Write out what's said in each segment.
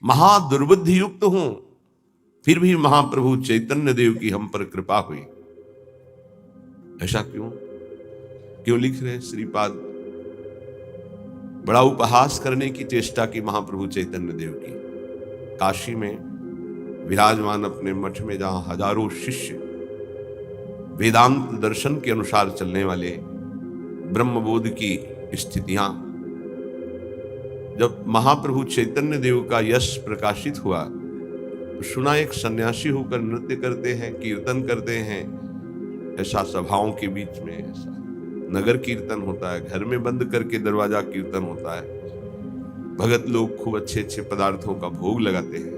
महादुर्बुद्धि युक्त हूं, फिर भी महाप्रभु चैतन्य देव की हम पर कृपा हुई। ऐसा क्यों क्यों लिख रहे श्रीपाद? बड़ा उपहास करने की चेष्टा की महाप्रभु चैतन्य देव की। काशी में विराजमान अपने मठ में, जहां हजारों शिष्य वेदांत दर्शन के अनुसार चलने वाले, ब्रह्मबोध की स्थितियां, जब महाप्रभु चैतन्य देव का यश प्रकाशित हुआ तो सुना एक सन्यासी होकर नृत्य करते हैं, कीर्तन करते हैं। ऐसा सभाओं के बीच में ऐसा नगर कीर्तन होता है, घर में बंद करके दरवाजा कीर्तन होता है, भगत लोग खूब अच्छे अच्छे पदार्थों का भोग लगाते हैं।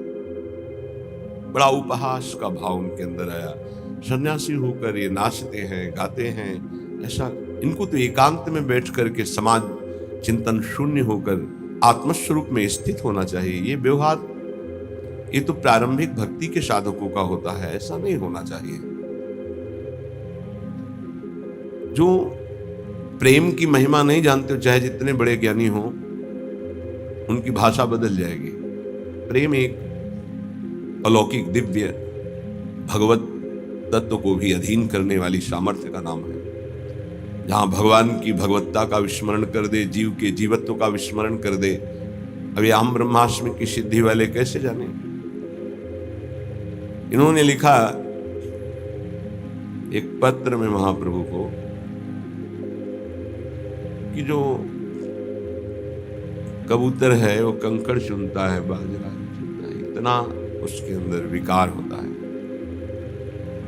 बड़ा उपहास का भाव उनके अंदर आया। सन्यासी होकर ये नाचते हैं, गाते हैं, ऐसा इनको तो एकांत में बैठ करके समाज चिंतन शून्य होकर आत्मस्वरूप में स्थित होना चाहिए। ये व्यवहार, ये तो प्रारंभिक भक्ति के साधकों का होता है, ऐसा नहीं होना चाहिए। जो प्रेम की महिमा नहीं जानते हो, चाहे जितने बड़े ज्ञानी हो, उनकी भाषा बदल जाएगी। प्रेम एक अलौकिक दिव्य भगवत तत्व को भी अधीन करने वाली सामर्थ्य का नाम है। जहां भगवान की भगवत्ता का विस्मरण कर दे, जीव के जीवत्व का विस्मरण कर दे, अभी हम ब्रह्माष्टमी की सिद्धि वाले कैसे जाने। इन्होंने लिखा एक पत्र में महाप्रभु को कि जो कबूतर है वो कंकड़ चुनता है, बाजरा चुनता है, इतना उसके अंदर विकार होता है।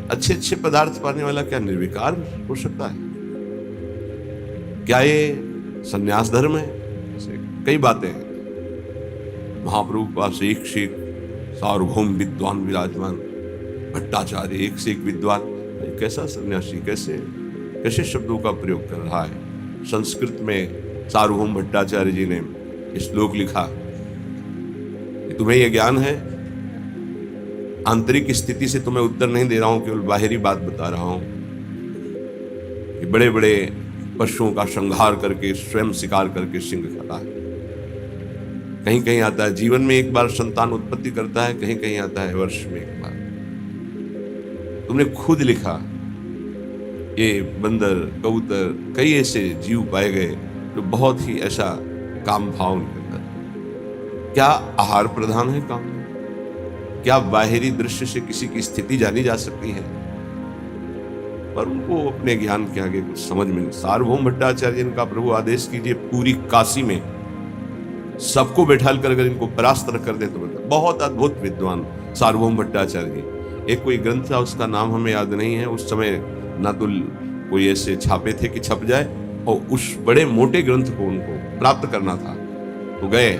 अच्छे अच्छे पदार्थ पाने वाला क्या निर्विकार हो सकता है? क्या ये संन्यास धर्म है? ऐसे कई बातें हैं। महाप्रभु के पास एक से एक सार्वभौम विद्वान विराजमान, भट्टाचार्य एक से एक विद्वान। कैसा सन्यासी, कैसे कैसे शब्दों का प्रयोग कर रहा है। संस्कृत में सार्वभौम भट्टाचार्य जी ने श्लोक लिखा कि तुम्हें यह ज्ञान है, आंतरिक स्थिति से तुम्हें उत्तर नहीं दे रहा हूं, केवल बाहरी बात बता रहा हूं कि बड़े बड़े पशुओं का संहार करके स्वयं शिकार करके सिंह खाता है। कहीं कहीं आता है जीवन में एक बार संतान उत्पत्ति करता है, कहीं कहीं आता है वर्ष में एक बार। तुमने खुद लिखा ये बंदर, कबूतर, कई ऐसे जीव पाए गए जो बहुत ही ऐसा काम भाव उनके अंदर। क्या आहार प्रधान है काम? क्या बाहरी दृश्य से किसी की स्थिति जानी जा सकती है? पर उनको अपने ज्ञान के आगे कुछ समझ में नहीं। सार्वभौम भट्टाचार्य, इनका प्रभु आदेश कीजिए पूरी काशी में सबको बैठाल कर अगर इनको परास्त कर दे तो मतलब बहुत अद्भुत विद्वान सार्वभौम भट्टाचार्य जी। एक कोई ग्रंथ था, उसका नाम हमें याद नहीं है। उस समय ना तो कोई ऐसे छापे थे कि छप जाए, और उस बड़े मोटे ग्रंथ को उनको प्राप्त करना था। तो गए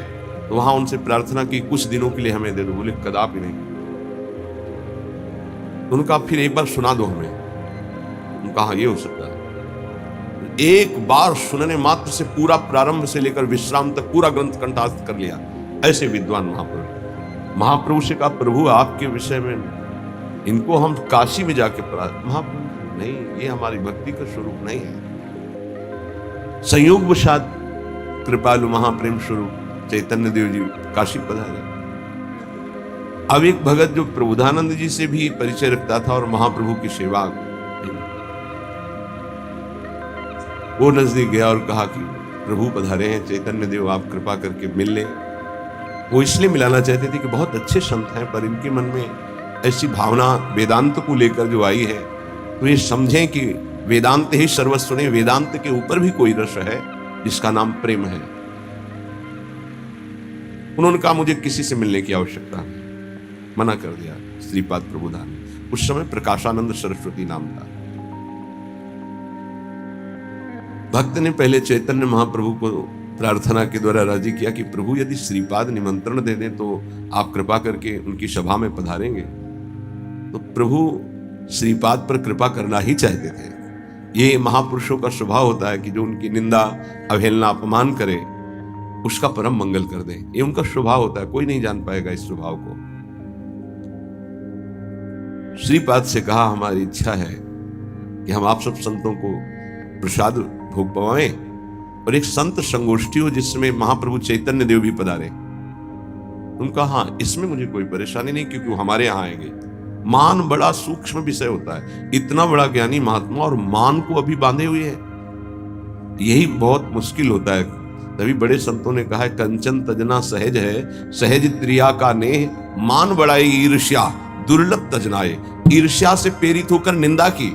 तो वहां उनसे प्रार्थना की कुछ दिनों के लिए हमें दे दो। बोले कदापि नहीं। तो उनका फिर एक बार सुना दो हमें। उनका हाँ ये हो सकता है। एक बार सुनने मात्र से पूरा प्रारंभ से लेकर विश्राम तक पूरा ग्रंथ कंठस्थ कर लिया। ऐसे विद्वान महाप्रभु से कहा प्रभु आपके विषय में इनको हम काशी में जाके पढ़ा। महाप्रभु नहीं, ये हमारी भक्ति का स्वरूप नहीं है। संयोगवशात कृपालु महाप्रेम स्वरूप चैतन्य देव जी काशी पधारे। अब एक भगत जो प्रबोधानंद जी से भी परिचय रखता था और महाप्रभु की सेवा, वो नजदीक गया और कहा कि प्रभु पधारे हैं, चैतन्य देव आप कृपा करके मिल लें। वो इसलिए मिलाना चाहते थे कि बहुत अच्छे संत हैं, पर इनके मन में ऐसी भावना वेदांत को लेकर जो आई है, तो ये समझें कि वेदांत ही सर्वस्व नहीं, वेदांत के ऊपर भी कोई रस है जिसका नाम प्रेम है। उन्होंने कहा मुझे किसी से मिलने की आवश्यकता है, मना कर दिया श्रीपाद प्रबोधान। उस समय प्रकाशानंद सरस्वती नाम था। भक्त ने पहले चैतन्य महाप्रभु को प्रार्थना के द्वारा राजी किया कि प्रभु यदि श्रीपाद निमंत्रण दे दें तो आप कृपा करके उनकी सभा में पधारेंगे। तो प्रभु श्रीपाद पर कृपा करना ही चाहते थे। ये महापुरुषों का स्वभाव होता है कि जो उनकी निंदा, अवहेलना, अपमान करे उसका परम मंगल कर दे। ये उनका स्वभाव होता है, कोई नहीं जान पाएगा इस स्वभाव को। श्रीपाद से कहा हमारी इच्छा है कि हम आप सब संतों को प्रसाद भोग पवाएं और एक संत संगोष्ठी हो जिसमें महाप्रभु चैतन्य देव भी पधारे। उनका हाँ, इसमें मुझे कोई परेशानी नहीं, क्योंकि वो हमारे यहाँ आएंगे। मान बड़ा सूक्ष्म विषय होता है। इतना बड़ा ज्ञानी महात्मा और मान को अभी बांधे हुए है, यही बहुत मुश्किल होता है। तभी बड़े संतों ने कहा है, कंचन तजना सहज है, सहज त्रिया का नेह, मान बढ़ाई ईर्ष्या दुर्लभ तजनाए। ईर्ष्या से प्रेरित होकर निंदा की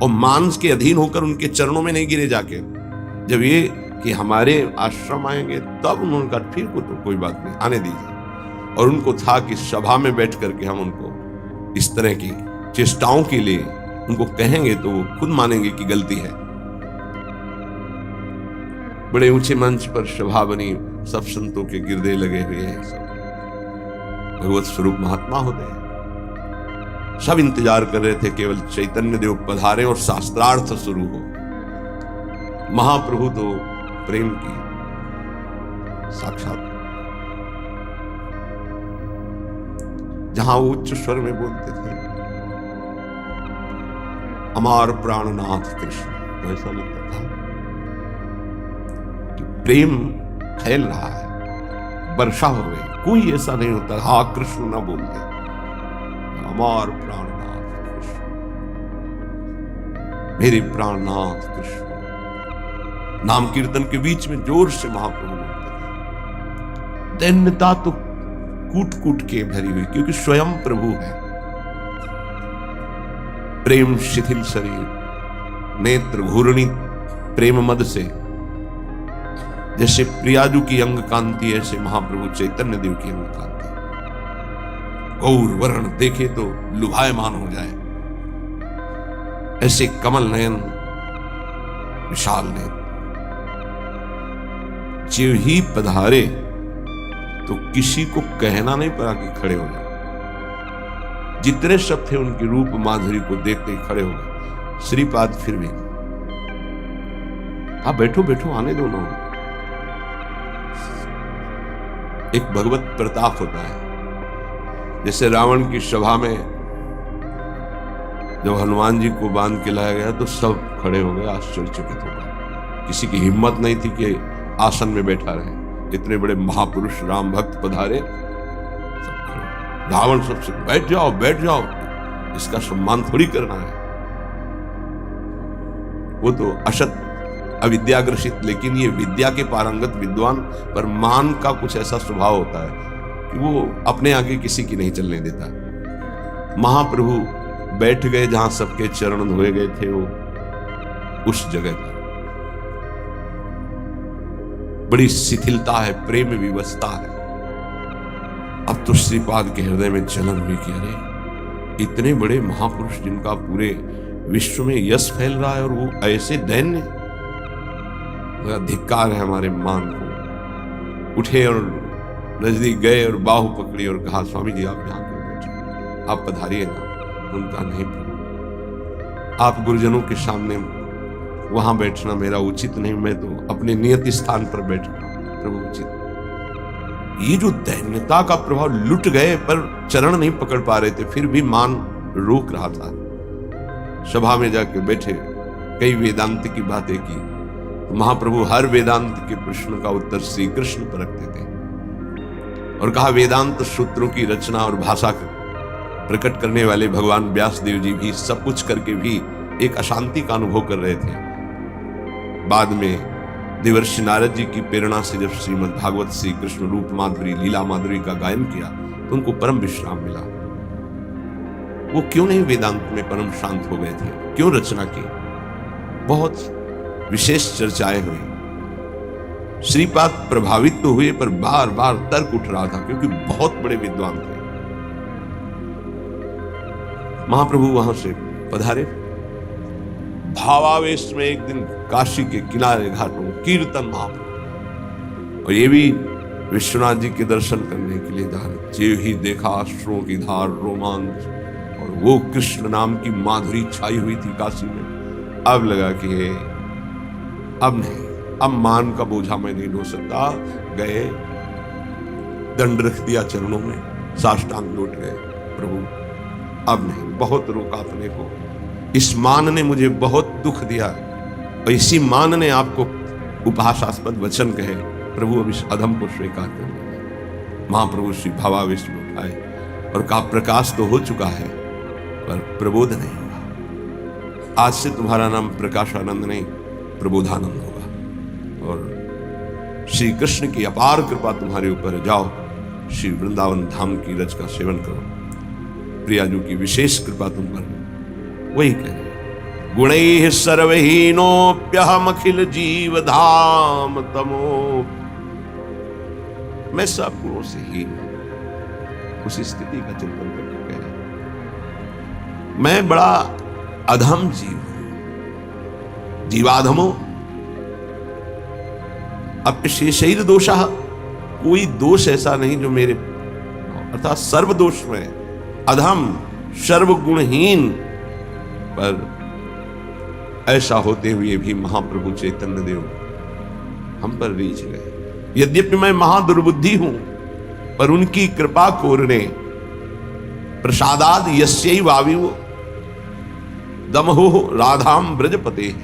और मान के अधीन होकर उनके चरणों में नहीं गिरे जाके। जब ये कि हमारे आश्रम आएंगे तब उन्होंने कहा ठीक हो, तो कोई बात नहीं, आने दीजिए। और उनको था कि सभा में बैठ करके हम उनको इस तरह की चेष्टाओं के लिए उनको कहेंगे तो वो खुद मानेंगे कि गलती है। बड़े ऊंचे मंच पर सभा बनी, सब संतों के गिरदे लगे हुए हैं, सब भगवत स्वरूप महात्मा होते हैं। सब इंतजार कर रहे थे केवल चैतन्य देव पधारे और शास्त्रार्थ शुरू हो। महाप्रभु तो प्रेम की साक्षात, जहां वो उच्च स्वर में बोलते थे, अमार प्राणनाथ कृष्ण, तो ऐसा लगता था कि प्रेम फैल रहा है, वर्षा हो गई। कोई ऐसा नहीं होता हा कृष्ण ना बोलते, अमार प्राणनाथ कृष्ण, मेरे प्राणनाथ कृष्ण। नाम कीर्तन के बीच में जोर से महाप्रभु बोलते थे। दैन्यता तो कूट कूट के भरी हुई, क्योंकि स्वयं प्रभु है। प्रेम शिथिल शरीर, नेत्र घूर्णी प्रेम मद से, जैसे प्रियाजू की अंग कांति, ऐसे महाप्रभु चैतन्य देव की अंग कांति। गौर वर्ण देखे तो लुभायमान हो जाए, ऐसे कमल नयन, विशाल नेत्र। जीव ही पधारे तो किसी को कहना नहीं पड़ा कि खड़े हो जाए। जितने सब थे उनके रूप माधुरी को देखते ही खड़े हो गए। श्रीपाद फिर भी आप बैठो बैठो, आने दो ना। एक भगवत प्रताप होता है। जैसे रावण की सभा में जब हनुमान जी को बांध के लाया गया तो सब खड़े हो गए, आश्चर्यचकित हो गए। किसी की हिम्मत नहीं थी कि आसन में बैठा रहे। इतने बड़े महापुरुष राम भक्त पधारे, सब खड़े। रावण सबसे बैठ जाओ बैठ जाओ, इसका सम्मान थोड़ी करना है। वो तो असत अविद्याग्रसित, लेकिन ये विद्या के पारंगत विद्वान, पर मान का कुछ ऐसा स्वभाव होता है कि वो अपने आगे किसी की नहीं चलने देता। महाप्रभु बैठ गए जहां सबके चरण धोए गए थे, वो उस जगह पर बड़ी शिथिलता है, प्रेम विवशता है। अब तो श्रीपाद के हृदय में जलन हुई कि अरे, इतने बड़े महापुरुष जिनका पूरे विश्व में यश फैल रहा है और वो ऐसे दैन्य, धिक्कार है हमारे मान को। उठे और नजदीक गए और बाहु पकड़ी और कहा, स्वामी जी आप यहाँ क्यों बैठे, आप पधारिए ना। उनका नहीं प्रभु, आप गुरुजनों के सामने वहां बैठना मेरा उचित नहीं, मैं तो अपने नियत स्थान पर बैठना प्रभु उचित। ये जो दैन्यता का प्रभाव, लुट गए पर चरण नहीं पकड़ पा रहे थे, फिर भी मान रोक रहा था। सभा में जाके बैठे, कई वेदांत की बातें की। महाप्रभु हर वेदांत के प्रश्न का उत्तर श्री कृष्ण पर रखते थे और कहा, वेदांत सूत्रों की रचना और भाषा प्रकट करने वाले भगवान व्यास देव जी भी सब कुछ करके भी एक अशांति का अनुभव कर रहे थे। बाद में देवर्षि नारद जी की प्रेरणा से जब श्रीमद् भागवत श्री कृष्ण रूप माधुरी लीला माधुरी का गायन किया तो उनको परम विश्राम मिला। वो क्यों नहीं वेदांत में परम शांत हो गए थे, क्यों रचना की? बहुत विशेष चर्चाएं हुई। श्रीपाद प्रभावित तो हुए पर बार बार तर्क उठ रहा था, क्योंकि बहुत बड़े विद्वान थे। महाप्रभु वहां से पधारे। भावावेश में एक दिन काशी के किनारे घाटों कीर्तन महाप्रभु, और ये भी विश्वनाथ जी के दर्शन करने के लिए जा रहे। जीव ही देखा अश्रुओं की धार रोमांच, और वो कृष्ण नाम की माधुरी छाई हुई थी काशी में। अब लगा कि अब नहीं, अब मान का बोझा मैं नहीं ढो सकता। गए, दंड रख दिया चरणों में, साष्टांग लौट गए। प्रभु अब नहीं, बहुत रोका अपने को। इस मान ने मुझे बहुत दुख दिया, और इसी मान ने आपको उपहासास्पद वचन कहे। प्रभु अब इस अधम को स्वीकार कर लीजिए। महाप्रभु श्री भावावेश में उठाए और कहा प्रकाश तो हो चुका है पर प्रबोध नहीं हुआ। आज से तुम्हारा नाम प्रकाशानंद नहीं प्रबोधानंद होगा और श्री कृष्ण की अपार कृपा तुम्हारे ऊपर है। जाओ श्री वृंदावन धाम की रज का सेवन करो, प्रियाजू की विशेष कृपा तुम पर। वही कह रहे गुणैः सर्वहीनोप्यहम अखिल जीव धाम तमो। मैं सब गुणों से हीन हूं, उसी स्थिति का चिंतन करके कह रहे मैं बड़ा अधम जीव हूं, जीवाधमो अपशेषैर दोषः। कोई दोष ऐसा नहीं जो मेरे, अर्थात सर्व दोष में अधम सर्वगुणहीन। पर ऐसा होते हुए भी महाप्रभु चैतन्य देव हम पर रीझ गए। यद्यपि मैं महादुर्बुद्धि हूं पर उनकी कृपा कोरने प्रसादाद यस्यैव आविव दमहो राधाम ब्रजपते।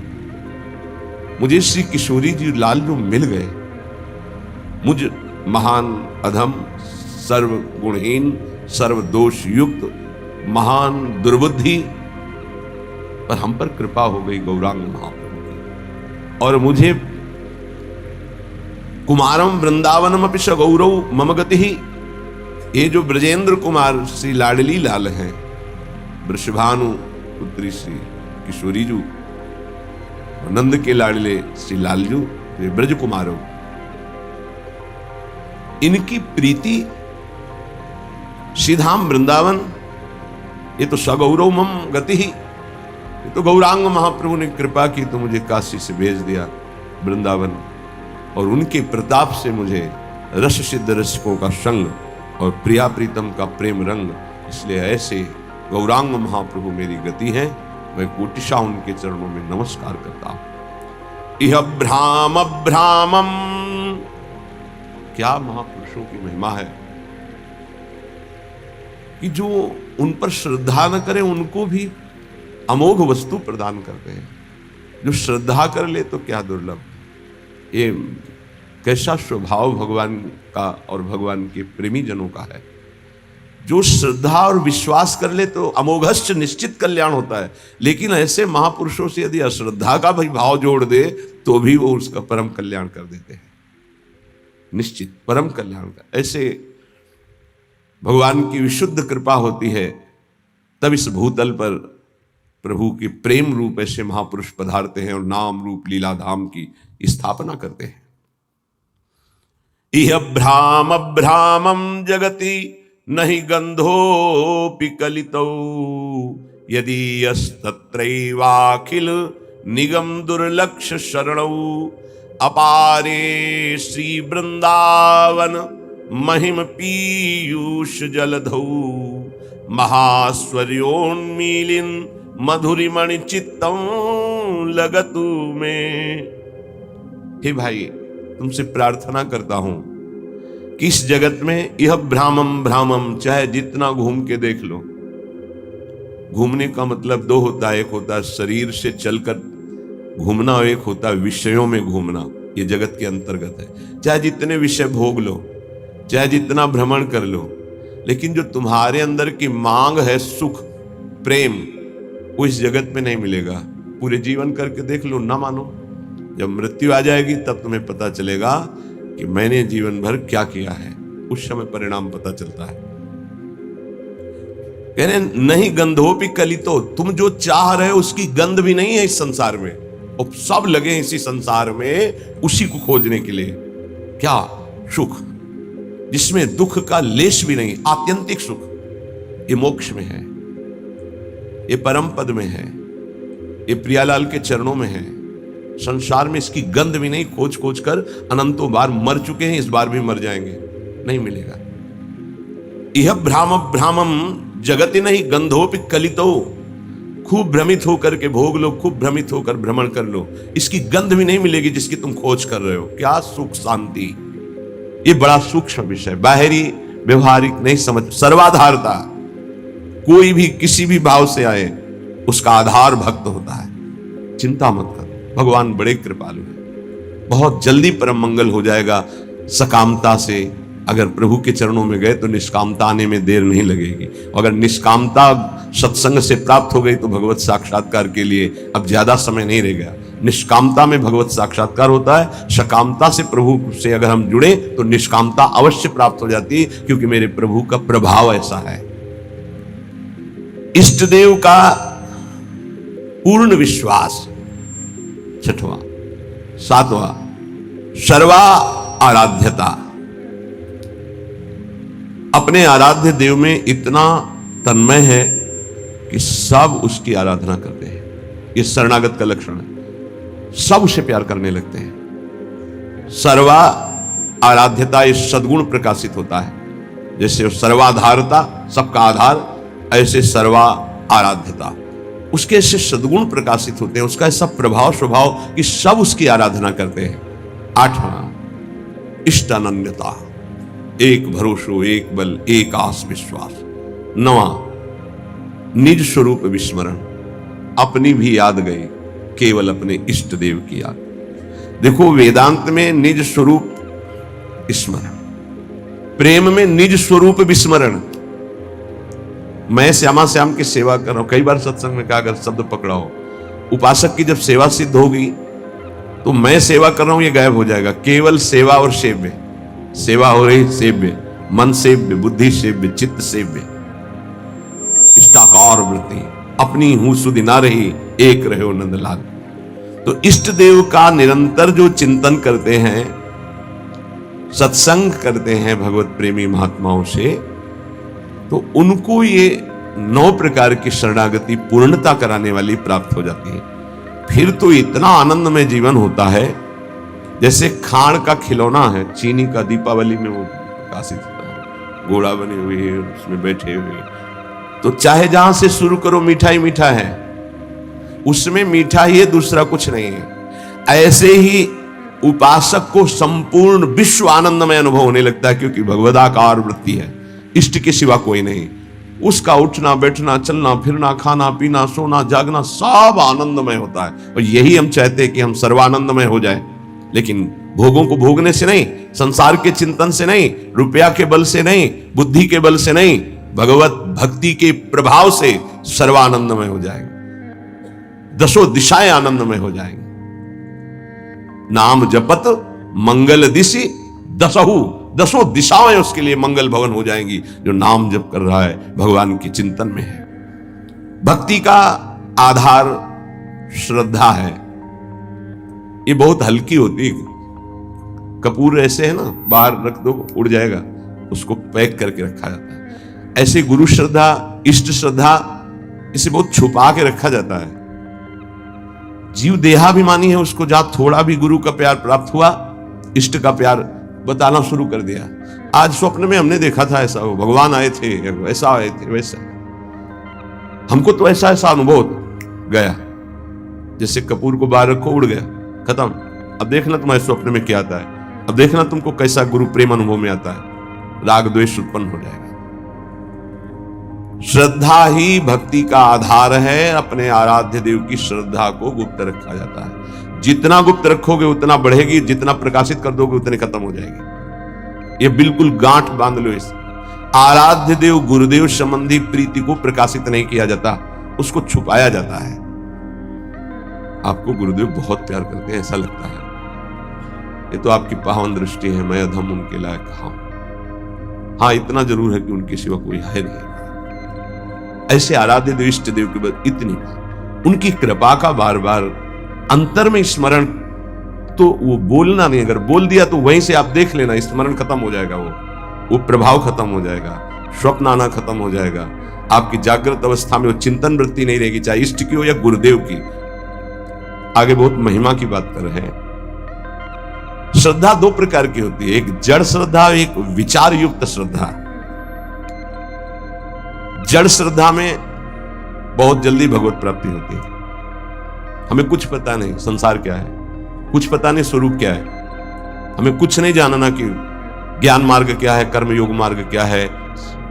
मुझे श्री किशोरी जी लालू मिल गए। मुझ महान अधम सर्वगुणहीन सर्वदोष युक्त महान दुर्बुद्धि पर हम पर कृपा हो गई गौरांग महाप्रभु की। और मुझे कुमारम वृंदावनम अपि स गौरव मम गति ही, ये जो ब्रजेंद्र कुमार श्री लाडली लाल हैं, वृषभानु पुत्री श्री किशोरी जू, नंद के लाडले श्री लालजू, ये ब्रज कुमारो, इनकी प्रीति श्रीधाम वृंदावन, ये तो सगौरव मम गति ही, ये तो गौरांग महाप्रभु ने कृपा की तो मुझे काशी से भेज दिया वृंदावन, और उनके प्रताप से मुझे रस सिद्ध रसिकों का संग और प्रिया प्रीतम का प्रेम रंग। इसलिए ऐसे गौरांग महाप्रभु मेरी गति है। मैं कोटिशा उनके चरणों में नमस्कार करता हूं। इह भ्राम भ्रामम, क्या महापुरुषों की महिमा है कि जो उन पर श्रद्धा न करे उनको भी अमोघ वस्तु प्रदान करते हैं। जो श्रद्धा कर ले तो क्या दुर्लभ। ये कैसा स्वभाव भगवान का और भगवान के प्रेमी जनों का है। जो श्रद्धा और विश्वास कर ले तो अमोघश्च निश्चित कल्याण होता है। लेकिन ऐसे महापुरुषों से यदि अश्रद्धा का भी भाव जोड़ दे तो भी वो उसका परम कल्याण कर देते हैं, निश्चित परम कल्याण का। ऐसे भगवान की विशुद्ध कृपा होती है तब इस भूतल पर प्रभु के प्रेम रूप ऐसे महापुरुष पधारते हैं और नाम रूप लीला धाम की स्थापना करते हैं। इह भ्राम भ्रामम जगति नहि गंधोपि कलितौ, यदि यस्तत्रैवाखिल निगम दुर्लक्ष्य शरणौ, अपारे श्री वृंदावन महिम पीयूष जलधौ, महास्वर्योन्मीलिन मधुरिमणि चित्तम लगतु में। हे भाई, तुमसे प्रार्थना करता हूं कि इस जगत में यह भ्रामम भ्रामम, चाहे जितना घूम के देख लो। घूमने का मतलब दो होता है, एक होता है शरीर से चलकर घूमना और एक होता है विषयों में घूमना। ये जगत के अंतर्गत है। चाहे जितने विषय भोग लो, चाहे जितना भ्रमण कर लो, लेकिन जो तुम्हारे अंदर की मांग है सुख प्रेम, वो इस जगत में नहीं मिलेगा। पूरे जीवन करके देख लो, ना मानो। जब मृत्यु आ जाएगी तब तुम्हें पता चलेगा कि मैंने जीवन भर क्या किया है। उस समय परिणाम पता चलता है। कह रहे नहीं गंधोपि कलितो, तुम जो चाह रहे हो उसकी गंध भी नहीं है इस संसार में। और सब लगे इसी संसार में उसी को खोजने के लिए। क्या सुख जिसमें दुख का लेश भी नहीं, आत्यंतिक सुख। ये मोक्ष में है, ये परम पद में है, ये प्रियालाल के चरणों में है। संसार में इसकी गंध भी नहीं। खोज खोज कर अनंतों बार मर चुके हैं, इस बार भी मर जाएंगे, नहीं मिलेगा। यह भ्राम भ्रामम जगति नहीं गंधोपि कलितो, खूब भ्रमित होकर के भोग लो, खूब भ्रमित होकर भ्रमण कर लो, इसकी गंध भी नहीं मिलेगी जिसकी तुम खोज कर रहे हो। क्या सुख शांति, ये बड़ा सूक्ष्म विषय, बाहरी व्यवहारिक नहीं समझ। सर्वाधारता, कोई भी किसी भी भाव से आए उसका आधार भक्त होता है। चिंता मत करो, भगवान बड़े कृपालु हैं। बहुत जल्दी परम मंगल हो जाएगा। सकामता से अगर प्रभु के चरणों में गए तो निष्कामता आने में देर नहीं लगेगी। अगर निष्कामता सत्संग से प्राप्त हो गई तो भगवत साक्षात्कार के लिए अब ज्यादा समय नहीं रह गया। निष्कामता में भगवत साक्षात्कार होता है, सकामता से प्रभु से अगर हम जुड़े तो निष्कामता अवश्य प्राप्त हो जाती है, क्योंकि मेरे प्रभु का प्रभाव ऐसा है। इष्ट देव का पूर्ण विश्वास, छठवां। सातवां, सर्वा आराध्यता। अपने आराध्य देव में इतना तन्मय है कि सब उसकी आराधना करते हैं। ये शरणागत का लक्षण है, सब उसे प्यार करने लगते हैं। सर्वा आराध्यता, इस सद्गुण प्रकाशित होता है। जैसे सर्वाधारता, सबका आधार, ऐसे सर्वा आराध्यता, उसके ऐसे सद्गुण प्रकाशित होते हैं, उसका ऐसा प्रभाव स्वभाव कि सब उसकी आराधना करते हैं। आठवां, इष्टानन्यता, एक भरोसो, एक बल, एक आस विश्वास। नवां, निज स्वरूप विस्मरण, अपनी भी याद गई, केवल अपने इष्ट देव की याद। देखो, वेदांत में निज स्वरूप स्मरण, प्रेम में निज स्वरूप विस्मरण। मैं श्यामा श्याम की सेवा कर रहा हूं, कई बार सत्संग में कहा, अगर शब्द पकड़ा हो, उपासक की जब सेवा सिद्ध होगी तो मैं सेवा कर रहा हूं ये गायब हो जाएगा। केवल सेवा और सेव्य, सेवा हो रही सेव्य, मन सेव्य, बुद्धि सेव्य, चित्त सेव्य, इष्टाकार वृत्ति, अपनी हूं सुधि ना रही, एक रहे नंदलाल। तो इष्ट देव का निरंतर जो चिंतन करते हैं, सत्संग करते हैं भगवत प्रेमी महात्माओं से, तो उनको ये 9 प्रकार की शरणागति पूर्णता कराने वाली प्राप्त हो जाती है। फिर तो इतना आनंदमय जीवन होता है, जैसे खाण का खिलौना है, चीनी का, दीपावली में वो प्रकाशित होता है, घोड़ा बने हुए, उसमें बैठे हुए, तो चाहे जहां से शुरू करो मिठाई मीठा है, उसमें मीठा ही है, दूसरा कुछ नहीं है। ऐसे ही उपासक को संपूर्ण विश्व आनंदमय अनुभव होने लगता है, क्योंकि भगवदाकार वृत्ति है, इष्ट के सिवा कोई नहीं। उसका उठना बैठना, चलना फिरना, खाना पीना, सोना जागना, सब आनंदमय होता है। और यही हम चाहते हैं कि हम सर्वानंदमय हो जाए, लेकिन भोगों को भोगने से नहीं, संसार के चिंतन से नहीं, रुपया के बल से नहीं, बुद्धि के बल से नहीं, भगवत भक्ति के प्रभाव से सर्वानंदमय हो जाएंगे, दसों दिशाएं आनंदमय हो जाएंगे। नाम जपत मंगल दिशि दसहु, दसों दिशाएं उसके लिए मंगल भवन हो जाएंगी, जो नाम जप कर रहा है, भगवान के चिंतन में है। भक्ति का आधार श्रद्धा है। ये बहुत हल्की होती है, कपूर ऐसे है ना, बाहर रख दो उड़ जाएगा, उसको पैक करके रखा जाता है। ऐसे गुरु श्रद्धा, इष्ट श्रद्धा, इसे बहुत छुपा के रखा जाता है। जीव देहाभिमानी है, उसको जहां थोड़ा भी गुरु का प्यार प्राप्त हुआ, इष्ट का प्यार बताना शुरू कर दिया। आज स्वप्न में हमने देखा था ऐसा, हो भगवान आए थे, ऐसा आए थे, वैसा। हमको तो ऐसा ऐसा अनुभव गया, जैसे कपूर को बाहर रखो, उड़ गया, खत्म। अब देखना तुम्हारे स्वप्न में क्या आता है, अब देखना तुमको कैसा गुरु प्रेम अनुभव में आता है, राग द्वेष उत्पन्न हो जाएगा। श्रद्धा ही भक्ति का आधार है। अपने आराध्य देव की श्रद्धा को गुप्त रखा जाता है। जितना गुप्त रखोगे उतना बढ़ेगी, जितना प्रकाशित कर दोगे उतने खत्म हो जाएगी। ये बिल्कुल गांठ बांध लो इस। आराध्य देव गुरुदेव संबंधी प्रीति को प्रकाशित नहीं किया जाता, उसको छुपाया जाता है। आपको गुरुदेव बहुत प्यार करते हैं ऐसा लगता है, ये तो आपकी पावन दृष्टि है, मैं अधम उनके लायक कहां। हाँ, इतना जरूर है कि उनके सिवा कोई है नहीं। ऐसे आराध्य देव इष्ट देव की बात इतनी, उनकी कृपा का बार बार अंतर में स्मरण, तो वो बोलना नहीं, अगर बोल दिया तो वहीं से आप देख लेना, स्मरण खत्म हो जाएगा, वो प्रभाव खत्म हो जाएगा, स्वप्न आना खत्म हो जाएगा। आपकी जागृत अवस्था में वो चिंतन वृत्ति नहीं रहेगी, चाहे इष्ट की हो या गुरुदेव की। आगे बहुत महिमा की बात कर रहे हैं। श्रद्धा 2 प्रकार की होती है, एक जड़ श्रद्धा, एक विचार युक्त श्रद्धा। जड़ श्रद्धा में बहुत जल्दी भगवत प्राप्ति होती है। हमें कुछ पता नहीं संसार क्या है, कुछ पता नहीं स्वरूप क्या है, हमें कुछ नहीं जानना कि ज्ञान मार्ग क्या है, कर्म योग मार्ग क्या है,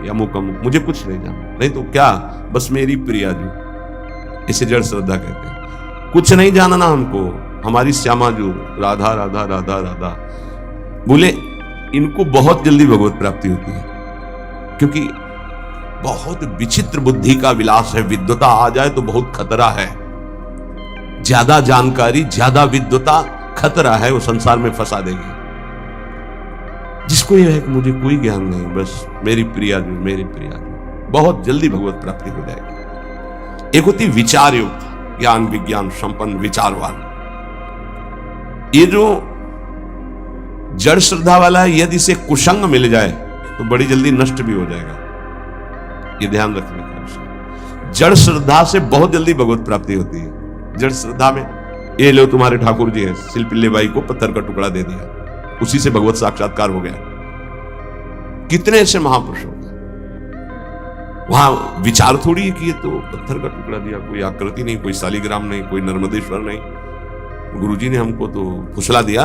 या मुख, मुझे कुछ नहीं जानना, नहीं तो क्या, बस मेरी प्रिया जो, इसे जड़ श्रद्धा कहते हैं। कुछ नहीं जानना हमको, हमारी श्यामा जो राधा राधा राधा राधा बोले, इनको बहुत जल्दी भगवत प्राप्ति होती है, क्योंकि बहुत विचित्र बुद्धि का विलास है। विद्वता आ जाए तो बहुत खतरा है, ज्यादा जानकारी, ज्यादा विद्वता खतरा है, वो संसार में फंसा देगी। जिसको यह है कि मुझे कोई ज्ञान नहीं, बस मेरी प्रिया जो, मेरी प्रिया जो, बहुत जल्दी भगवत प्राप्ति हो जाएगी। एक होती विचार युक्त, ज्ञान विज्ञान संपन्न विचारवान। ये जो जड़ श्रद्धा वाला है, यदि इसे कुसंग मिल जाए तो बड़ी जल्दी नष्ट भी हो जाएगा। ये ध्यान रखने का विषय। जड़ श्रद्धा से बहुत जल्दी भगवत प्राप्ति होती है। जड़ श्रद्धा में ये लो तुम्हारे ठाकुर जी हैं, शिल्पिल्ले बाई को पत्थर का टुकड़ा दे दिया, उसी से भगवत साक्षात्कार हो गया। कितने ऐसे महापुरुषों का वहां विचार थोड़ी है कि ये तो पत्थर का टुकड़ा दिया, कोई आकृति नहीं, कोई शालिग्राम नहीं, कोई नर्मदेश्वर नहीं, गुरुजी ने हमको तो फुसला दिया।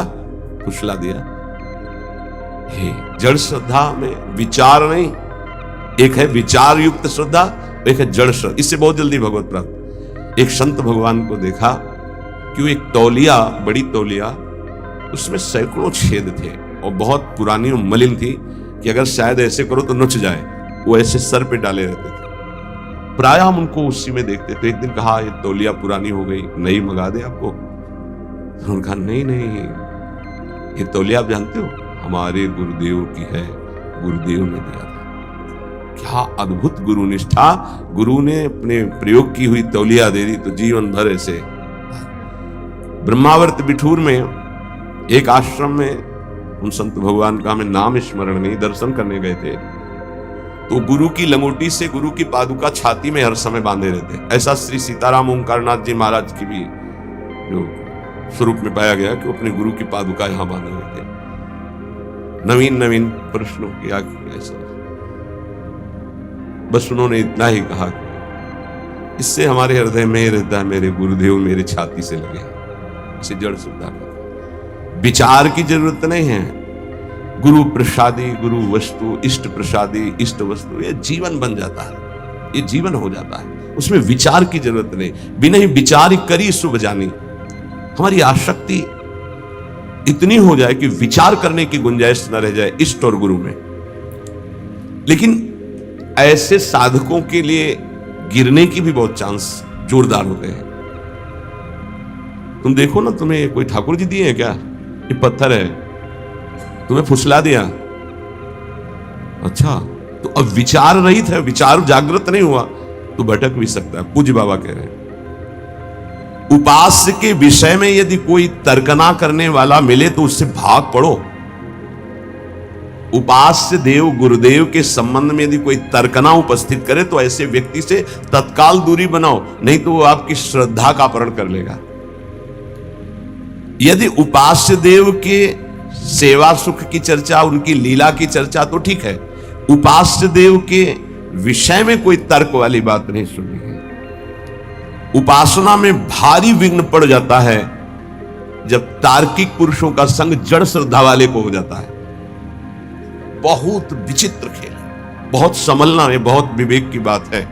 हे जड़ श्रद्धा में विचार नहीं, एक है विचार युक्त श्रद्धा, एक है जड़ श्रद्धा। इससे बहुत जल्दी भगवत प्राप्त। एक संत भगवान को देखा कि वो एक तौलिया, बड़ी तौलिया, उसमें सैकड़ों छेद थे और बहुत पुरानी और मलिन थी कि अगर शायद ऐसे करो तो नुच जाए। वो ऐसे सर पे डाले रहते थे। प्रायः हम उनको उसी में देखते थे। एक दिन कहा ये तौलिया पुरानी हो गई, नई मंगा दे आपको। उन्होंने कहा नहीं, ये तौलिया आप जानते हो हमारे गुरुदेव की है, गुरुदेव ने दिया था। क्या अद्भुत गुरु निष्ठा! गुरु ने अपने प्रयोग की हुई तौलिया दे दी तो जीवन भर ऐसे। ब्रह्मावर्त बिठूर में एक आश्रम में उन संत भगवान का हमें नाम स्मरण नहीं, दर्शन करने गए थे, तो गुरु की लंगोटी से गुरु की पादुका छाती में हर समय बांधे रहते। ऐसा श्री सीताराम ओंकारनाथ जी महाराज की भी जो स्वरूप में पाया गया कि अपने गुरु की पादुका यहां बांधे रहते। नवीन प्रश्नों की ऐसा, बस उन्होंने इतना ही कहा कि इससे हमारे हृदय में रहता है मेरे गुरुदेव मेरे छाती से लगे। इसे जड़ श्रद्धा, विचार की जरूरत नहीं है। गुरु प्रसादी, गुरु वस्तु, इष्ट प्रसादी, इष्ट वस्तु, ये जीवन बन जाता है, ये जीवन हो जाता है। उसमें विचार की जरूरत नहीं। बिना ही विचार करी शुभ जानी। हमारी आसक्ति इतनी हो जाए कि विचार करने की गुंजाइश न रह जाए इष्ट और गुरु में। लेकिन ऐसे साधकों के लिए गिरने की भी बहुत चांस जोरदार होते हैं। तुम देखो ना, तुम्हें कोई ठाकुर जी दिए हैं क्या? ये पत्थर है, तुम्हें फुसला दिया, अच्छा तो अब विचार रहित है, विचार जागृत नहीं हुआ तो भटक भी सकता है। पूज्य बाबा कह रहे हैं उपास्य के विषय में यदि कोई तर्कना करने वाला मिले तो उससे भाग पड़ो। उपास्य देव गुरुदेव के संबंध में यदि कोई तर्कना उपस्थित करे तो ऐसे व्यक्ति से तत्काल दूरी बनाओ, नहीं तो वो आपकी श्रद्धा का अपहरण कर लेगा। यदि उपास्य देव के सेवा सुख की चर्चा, उनकी लीला की चर्चा तो ठीक है, उपास्य देव के विषय में कोई तर्क वाली बात नहीं सुननी है। उपासना में भारी विघ्न पड़ जाता है जब तार्किक पुरुषों का संग जड़ श्रद्धा वाले को हो जाता है। बहुत विचित्र खेल है, बहुत संभलना है, बहुत विवेक की बात है।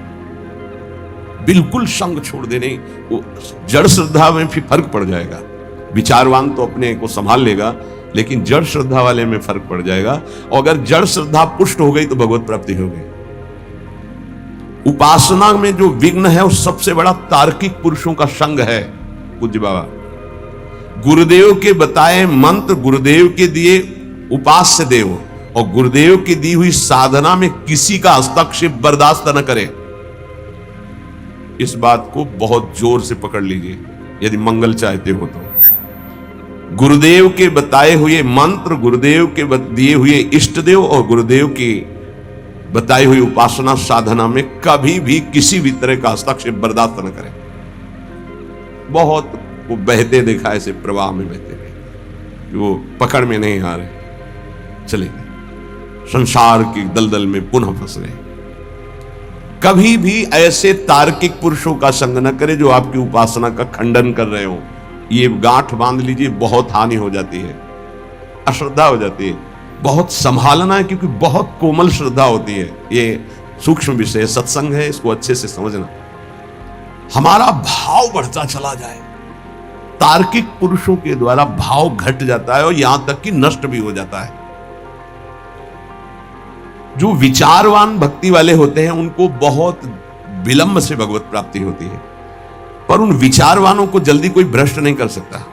बिल्कुल संग छोड़ देने, वो जड़ श्रद्धा में फिर फर्क पड़ जाएगा। विचारवान तो अपने को संभाल लेगा, लेकिन जड़ श्रद्धा वाले में फर्क पड़ जाएगा। और अगर जड़ श्रद्धा पुष्ट हो गई तो भगवत प्राप्ति हो गई। उपासना में जो विघ्न है वो सबसे बड़ा तार्किक पुरुषों का संग है। पूज्य बाबा गुरुदेव के बताए मंत्र, गुरुदेव के दिए उपास्य देव और गुरुदेव की दी हुई साधना में किसी का हस्तक्षेप बर्दाश्त न करे। इस बात को बहुत जोर से पकड़ लीजिए यदि मंगल चाहते हो तो। गुरुदेव के बताए हुए मंत्र, गुरुदेव के दिए हुए इष्ट देव और गुरुदेव की बताई हुई उपासना साधना में कभी भी किसी भी तरह का हस्तक्षेप बर्दाश्त न करें। बहुत वो बहते देखा ऐसे प्रवाह में बहते हुए, वो पकड़ में नहीं आ रहे, चले गए संसार की दलदल में पुनः फंस गए। कभी भी ऐसे तार्किक पुरुषों का संग न करें जो आपकी उपासना का खंडन कर रहे हो। ये गांठ बांध लीजिए, बहुत हानि हो जाती है, अश्रद्धा हो जाती है। बहुत संभालना है क्योंकि बहुत कोमल श्रद्धा होती है। ये सूक्ष्म विषय सत्संग है, इसको अच्छे से समझना। हमारा भाव बढ़ता चला जाए, तार्किक पुरुषों के द्वारा भाव घट जाता है और यहां तक कि नष्ट भी हो जाता है। जो विचारवान भक्ति वाले होते हैं उनको बहुत विलंब से भगवत प्राप्ति होती है, पर उन विचारवानों को जल्दी कोई भ्रष्ट नहीं कर सकता।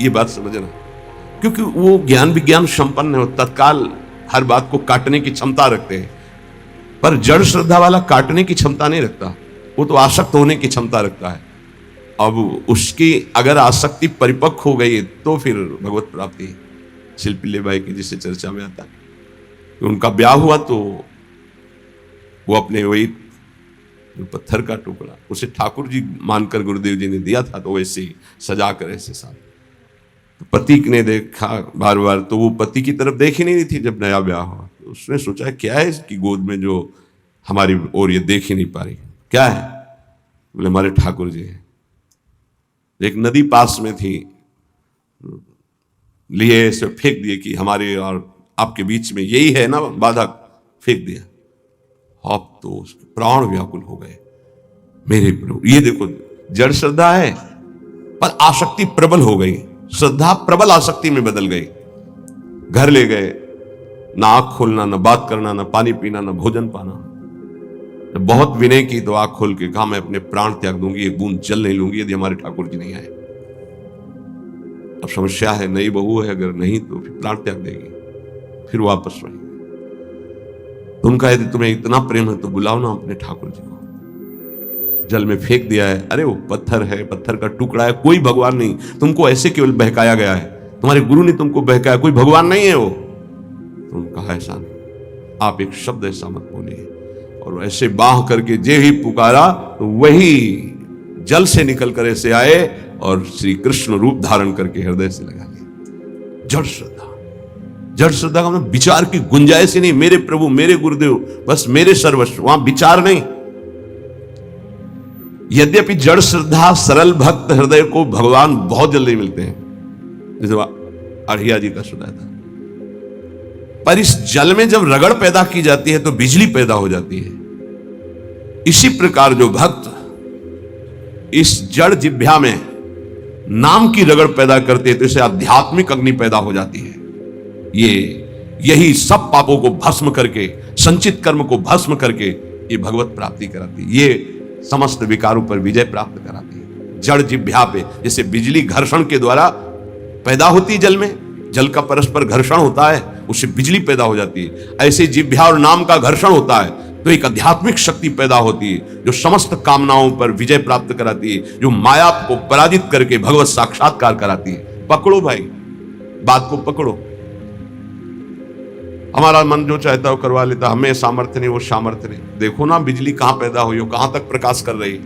ये बात समझना, क्योंकि वो ज्ञान विज्ञान संपन्न है, तत्काल हर बात को काटने की क्षमता रखते हैं। पर जड़ श्रद्धा वाला काटने की क्षमता नहीं रखता, वो तो आसक्त होने की क्षमता रखता है। अब उसकी अगर आसक्ति परिपक्व हो गई तो फिर भगवत प्राप्ति। शिल्पी भाई की जिससे चर्चा में आता है, उनका ब्याह हुआ तो वो अपने वही पत्थर का टुकड़ा उसे ठाकुर जी मानकर गुरुदेव जी ने दिया था, तो वैसे ही सजा कर ऐसे साथ तो पति ने देखा बार बार, तो वो पति की तरफ देख ही नहीं रही थी जब नया ब्याह हुआ। तो उसने सोचा क्या है इसकी गोद में जो हमारी ओर ये देख ही नहीं पा रही, क्या है? बोले हमारे ठाकुर जी हैं। एक नदी पास में थी, लिए ऐसे फेंक दिए कि हमारे और आपके बीच में यही है ना बाधक, फेंक दिया। अब तो उसके प्राण व्याकुल हो गए। मेरे प्रभु, ये देखो जड़ श्रद्धा है पर आसक्ति प्रबल हो गई, श्रद्धा प्रबल आसक्ति में बदल गई। घर ले गए, ना आंख खोलना, ना बात करना, ना पानी पीना, ना भोजन पाना। बहुत विनय की तो आंख खोल के कहा मैं अपने प्राण त्याग दूंगी, एक बूंद जल नहीं लूंगी यदि हमारे ठाकुर जी नहीं आए। अब समस्या है, नई बहू है, अगर नहीं तो फिर प्राण त्याग देगी, फिर वापस वही। तुमका यदि तुम्हें इतना प्रेम है तो बुलाओ ना अपने ठाकुर जी को। जल में फेंक दिया है, अरे वो पत्थर है, पत्थर का टुकड़ा है, कोई भगवान नहीं, तुमको ऐसे केवल बहकाया गया है, तुम्हारे गुरु ने तुमको बहकाया, कोई भगवान नहीं है वो। तुम कहा ऐसा नहीं, आप एक शब्द ऐसा मत बोलिए। और ऐसे बाह करके जे ही पुकारा तो वही जल से निकल कर ऐसे आए और श्री कृष्ण रूप धारण करके हृदय से लगा लिया। जड़ श्रद्धा, जड़ श्रद्धा का मतलब विचार की गुंजाइश ही नहीं, मेरे प्रभु मेरे गुरुदेव बस मेरे सर्वस्व, वहां विचार नहीं। यद्यपि जड़ श्रद्धा सरल भक्त हृदय को भगवान बहुत जल्दी मिलते हैं, जैसे अढ़िया जी का सुना था, पर इस जल में जब रगड़ पैदा की जाती है तो बिजली पैदा हो जाती है। इसी प्रकार जो भक्त इस जड़ जिह्वा में नाम की रगड़ पैदा करते हैं तो इसे आध्यात्मिक अग्नि पैदा हो जाती है। यही सब पापों को भस्म करके, संचित कर्म को भस्म करके ये भगवत प्राप्ति कराती है, ये समस्त विकारों पर विजय प्राप्त कराती है। जड़ जिह्वा पे जैसे बिजली घर्षण के द्वारा पैदा होती है, जल में जल का परस्पर घर्षण होता है, उससे बिजली पैदा हो जाती है। ऐसे जिह्वा और नाम का घर्षण होता है तो एक आध्यात्मिक शक्ति पैदा होती है जो समस्त कामनाओं पर विजय प्राप्त कराती है, जो माया को पराजित करके भगवत साक्षात्कार कराती है। पकड़ो भाई, बात को पकड़ो। हमारा मन जो चाहता है वो करवा लेता, हमें सामर्थ्य नहीं, वो सामर्थ्य नहीं। देखो ना बिजली कहां पैदा हुई हो, कहां तक प्रकाश कर रही है।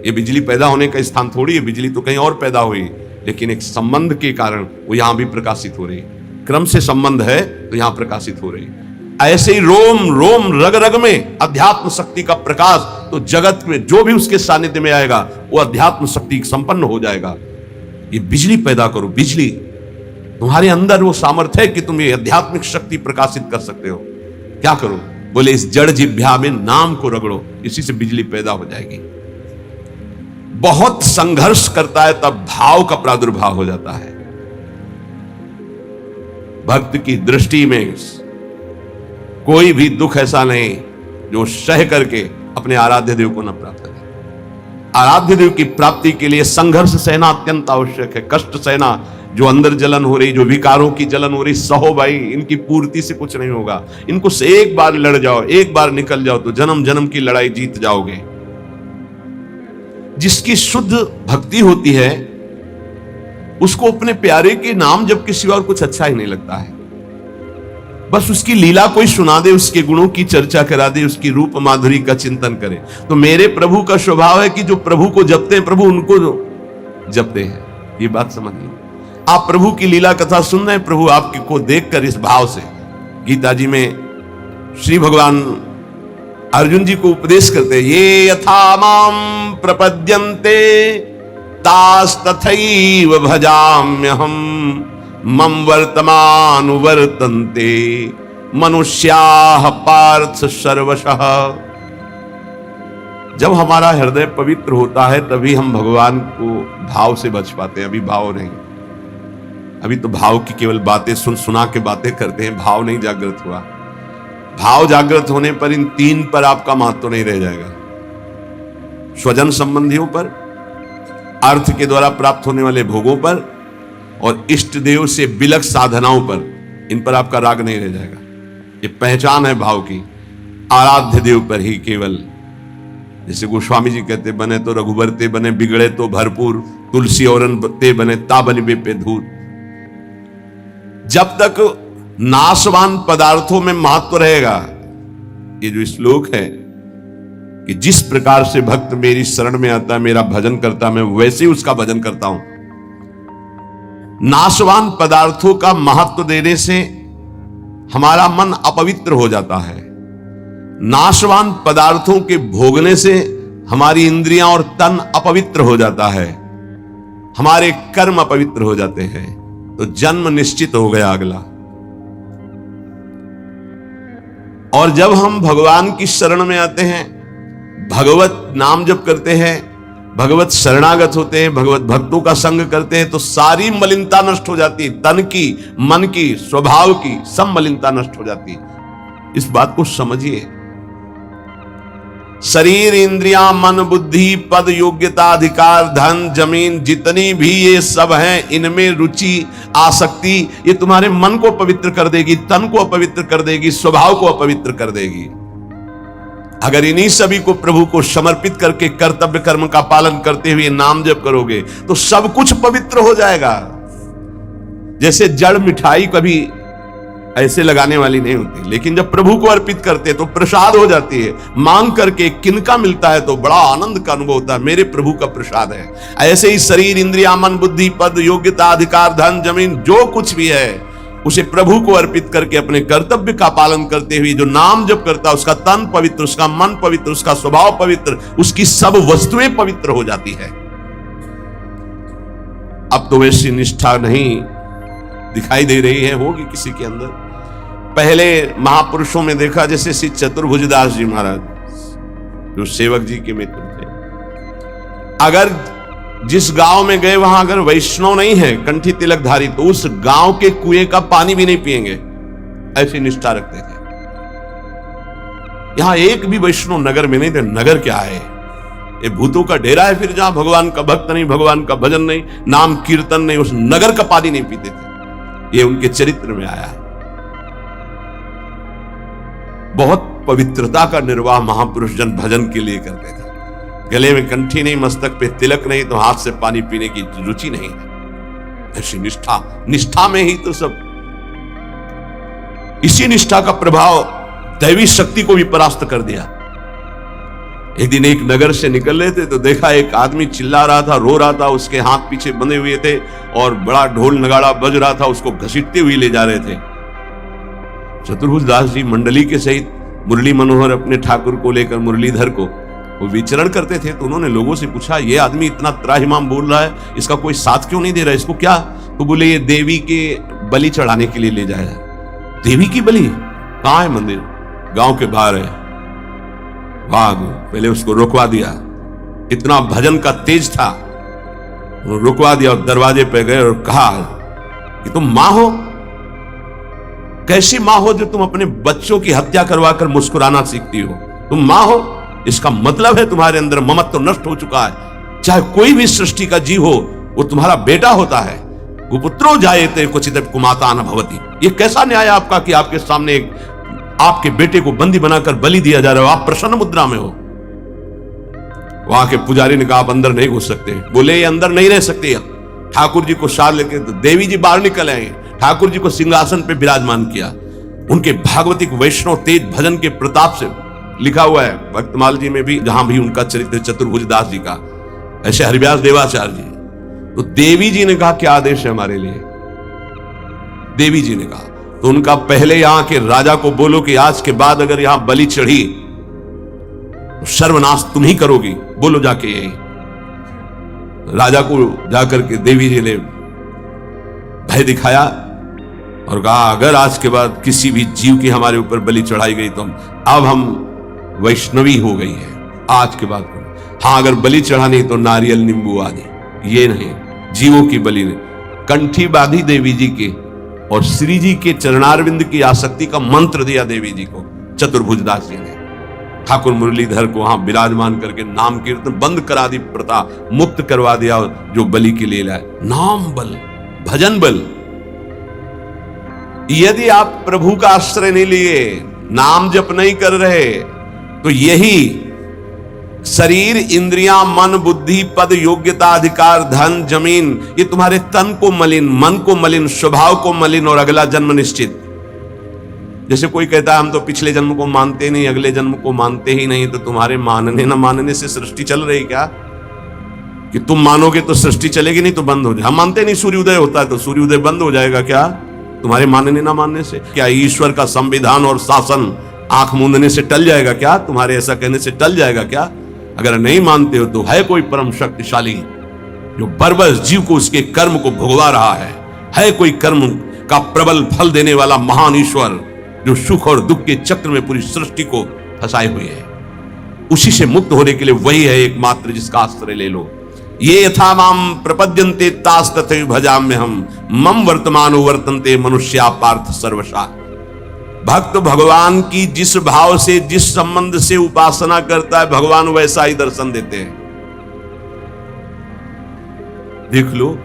ये बिजली पैदा होने का स्थान थोड़ी है, बिजली तो कहीं और पैदा हुई, लेकिन एक संबंध के कारण वो यहां भी प्रकाशित हो रही है। क्रम से संबंध है तो यहां प्रकाशित हो रही है। ऐसे ही रोम रोम रग रग में अध्यात्म शक्ति का प्रकाश, तो जगत में जो भी उसके सानिध्य में आएगा वो अध्यात्म शक्ति संपन्न हो जाएगा। ये बिजली पैदा करो, बिजली तुम्हारे अंदर वो सामर्थ्य है कि तुम ये आध्यात्मिक शक्ति प्रकाशित कर सकते हो। क्या करो? बोले इस जड़ जिह्वा में नाम को रगड़ो, इसी से बिजली पैदा हो जाएगी। बहुत संघर्ष करता है तब भाव का प्रादुर्भाव हो जाता है। भक्त की दृष्टि में कोई भी दुख ऐसा नहीं जो सह करके अपने आराध्य देव को न प्राप्त करे। आराध्य देव की प्राप्ति के लिए संघर्ष सहना अत्यंत आवश्यक है। कष्ट सहना, जो अंदर जलन हो रही, जो विकारों की जलन हो रही, सहो भाई, इनकी पूर्ति से कुछ नहीं होगा। इनको से एक बार लड़ जाओ, एक बार निकल जाओ तो जन्म जन्म की लड़ाई जीत जाओगे। जिसकी शुद्ध भक्ति होती है उसको अपने प्यारे के नाम जब किसी और कुछ अच्छा ही नहीं लगता है। बस उसकी लीला कोई सुना दे, उसके गुणों की चर्चा करा दे, उसकी रूप माधुरी का चिंतन करे। तो मेरे प्रभु का स्वभाव है कि जो प्रभु को जपते हैं प्रभु उनको जो जपते हैं। ये बात समझिए। आप प्रभु की लीला कथा सुन रहे हैं, प्रभु आपकी को देखकर इस भाव से। गीता जी में श्री भगवान अर्जुन जी को उपदेश करते हैं, ये यथा माम प्रपद्यन्ते तास तथैव भजाम्यहम मम वर्तमानुवर्तन्ते मनुष्याः पार्थ सर्वशः। जब हमारा हृदय पवित्र होता है तभी हम भगवान को भाव से बच पाते हैं। अभी भाव नहीं, अभी तो भाव की केवल बातें सुना के बातें करते हैं, भाव नहीं जागृत हुआ। भाव जागृत होने पर इन तीन पर आपका महत्व नहीं रह जाएगा। स्वजन संबंधियों पर, अर्थ के द्वारा प्राप्त होने वाले भोगों पर और इष्ट देव से बिलक साधनाओं पर, इन पर आपका राग नहीं रह जाएगा। ये पहचान है भाव की। आराध्य देव पर ही केवल, जैसे गोस्वामी जी कहते, बने तो रघुबर ते बने, बिगड़े तो भरपूर, तुलसी औरन ते बने, ताबन पे धूर। जब तक नाशवान पदार्थों में महत्व रहेगा, ये जो श्लोक है कि जिस प्रकार से भक्त मेरी शरण में आता है, मेरा भजन करता, मैं वैसे ही उसका भजन करता हूं। नाशवान पदार्थों का महत्व देने से हमारा मन अपवित्र हो जाता है। नाशवान पदार्थों के भोगने से हमारी इंद्रियां और तन अपवित्र हो जाता है, हमारे कर्म अपवित्र हो जाते हैं। तो जन्म निश्चित हो गया अगला। और जब हम भगवान की शरण में आते हैं, भगवत नाम जप करते हैं, भगवत शरणागत होते हैं, भगवत भक्तों का संग करते हैं, तो सारी मलिनता नष्ट हो जाती है। तन की, मन की, स्वभाव की सब मलिनता नष्ट हो जाती है। इस बात को समझिए। शरीर, इंद्रियां, मन, बुद्धि, पद, योग्यता, अधिकार, धन, जमीन, जितनी भी ये सब हैं, इनमें रुचि, आसक्ति, ये तुम्हारे मन को पवित्र कर देगी, तन को अपवित्र कर देगी, स्वभाव को अपवित्र कर देगी। अगर इन्हीं सभी को प्रभु को समर्पित करके कर्तव्य कर्म का पालन करते हुए नाम जप करोगे तो सब कुछ पवित्र हो जाएगा। जैसे जड़ मिठाई कभी ऐसे लगाने वाली नहीं होती, लेकिन जब प्रभु को अर्पित करते तो प्रसाद हो जाती है। मांग करके किनका मिलता है तो बड़ा आनंद का अनुभव होता है, मेरे प्रभु का प्रसाद है। ऐसे ही शरीर, इंद्रिया, मन, बुद्धि, पद, योग्यता, अधिकार, धन, जमीन, जो कुछ भी है उसे प्रभु को अर्पित करके अपने कर्तव्य का पालन करते हुए जो नाम जप करता है, उसका तन पवित्र, उसका मन पवित्र, उसका स्वभाव पवित्र, उसकी सब वस्तुएं पवित्र हो जाती है। अब तो वैसी निष्ठा नहीं दिखाई दे रही है, होगी किसी के अंदर। पहले महापुरुषों में देखा, जैसे श्री चतुर्भुजदास जी महाराज, जो सेवक जी के मित्र थे, अगर जिस गांव में गए वहां अगर वैष्णव नहीं है, कंठी तिलकधारी, तो उस गांव के कुएं का पानी भी नहीं पिएंगे, ऐसी निष्ठा रखते थे। यहां एक भी वैष्णव नगर में नहीं थे। नगर क्या है, ये भूतों का डेरा है। फिर जहां भगवान का भक्त नहीं, भगवान का भजन नहीं, नाम कीर्तन नहीं, उस नगर का पानी नहीं पीते थे। ये उनके चरित्र में आया है। बहुत पवित्रता का निर्वाह महापुरुष जन भजन के लिए करते थे। गले में कंठी नहीं, मस्तक पे तिलक नहीं, तो हाथ से पानी पीने की रुचि नहीं है। ऐसी निष्ठा, निष्ठा में ही तो सब। इसी निष्ठा का प्रभाव दैवी शक्ति को भी परास्त कर दिया। एक दिन एक नगर से निकल रहे थे तो देखा एक आदमी चिल्ला रहा था, रो रहा था, उसके हाथ पीछे बंधे हुए थे और बड़ा ढोल नगाड़ा बज रहा था, उसको घसीटते हुए ले जा रहे थे। चतुर्भुजदास जी मंडली के सहित मुरली मनोहर अपने ठाकुर को लेकर, मुरलीधर को, वो विचरण करते थे। तो उन्होंने लोगों से पूछा, ये आदमी इतना त्राहिमाम बोल रहा है, इसका कोई साथ क्यों नहीं दे रहा है, इसको क्या? तो बोले ये देवी के बलि चढ़ाने के लिए ले जाया। देवी की बलि? कहां है मंदिर? गांव के बाहर है। वाह, पहले उसको रुकवा दिया। इतना भजन का तेज था, रुकवा दिया और दरवाजे पे गए और कहा कि तुम मां हो? कैसी मां हो जो तुम अपने बच्चों की हत्या करवाकर मुस्कुराना सीखती हो? तुम मां हो, इसका मतलब है तुम्हारे अंदर ममत्व नष्ट हो चुका है। चाहे कोई भी सृष्टि का जीव हो, वो तुम्हारा बेटा होता है। कुपुत्रो जायते क्वचित् कुमाता न भवति। ये कैसा न्याय आपका कि आपके सामने आपके बेटे को बंदी बनाकर बलि दिया जा रहा है, आप प्रसन्न मुद्रा में हो। वहां के पुजारी ने कहा, आप अंदर नहीं घुस सकते। बोले ये अंदर नहीं रह सकते। ठाकुर जी को साथ लेके तो देवी जी बाहर निकल आए, ठाकुर जी को सिंहासन पे विराजमान किया। उनके भागवतिक वैष्णव तेज भजन के प्रताप से लिखा हुआ है भक्तमाल जी में भी, जहां भी उनका चरित्र चतुर्भुजदास जी का, ऐसे हरिव्यास देवाचार्य जी। तो देवी जी ने कहा क्या आदेश है हमारे लिए? देवी जी ने कहा, तो उनका पहले यहां के राजा को बोलो कि आज के बाद अगर यहां बलि चढ़ी तो सर्वनाश तुम ही करोगी, बोलो जाके। यही राजा को जाकर के देवी जी ने भय दिखाया और कहा, अगर आज के बाद किसी भी जीव की हमारे ऊपर बलि चढ़ाई गई तो अब हम वैष्णवी हो गई है, आज के बाद। हाँ, अगर बलि चढ़ानी तो नारियल नींबू आदि, ये नहीं, जीवों की बलि नहीं। कंठी बांधी देवी जी के और श्री जी के चरणारविंद की आसक्ति का मंत्र दिया देवी जी को, चतुर्भुजदास जी ने ठाकुर मुरलीधर को वहां विराजमान करके नाम कीर्तन बंद करा दी प्रथा, मुक्त करवा दिया जो बलि के लिए लाए। नाम बल, भजन बल। यदि आप प्रभु का आश्रय नहीं लिए, नाम जप नहीं कर रहे, तो यही शरीर, इंद्रियां, मन, बुद्धि, पद, योग्यता, अधिकार, धन, जमीन, ये तुम्हारे तन को मलिन, मन को मलिन, स्वभाव को मलिन और अगला जन्म निश्चित। जैसे कोई कहता है हम तो पिछले जन्म को मानते नहीं, अगले जन्म को मानते ही नहीं, तो तुम्हारे मानने ना मानने से सृष्टि चल रही क्या? कि तुम मानोगे तो सृष्टि चलेगी, नहीं तो बंद हो जाए। हम मानते नहीं सूर्योदय होता है तो सूर्योदय बंद हो जाएगा क्या तुम्हारे मानने ना मानने से? क्या ईश्वर का संविधान और शासन आंख मूंदने से टल जाएगा क्या? तुम्हारे ऐसा कहने से टल जाएगा क्या? अगर नहीं मानते हो तो है कोई परम शक्तिशाली जो बरबस जीव को उसके कर्म को भुगवा रहा है कोई कर्म का प्रबल फल देने वाला महान ईश्वर जो सुख और दुख के चक्र में पूरी सृष्टि को फंसाए हुए है। उसी से मुक्त होने के लिए वही है एकमात्र जिसका आश्रय ले लो। ये यथा माम प्रपद्यन्ते तास तथैव भजाम्यहम् मम वर्तमानो वर्तन्ते मनुष्या पार्थ सर्वशा। भक्त भगवान की जिस भाव से, जिस संबंध से उपासना करता है, भगवान वैसा ही दर्शन देते हैं। देख लो,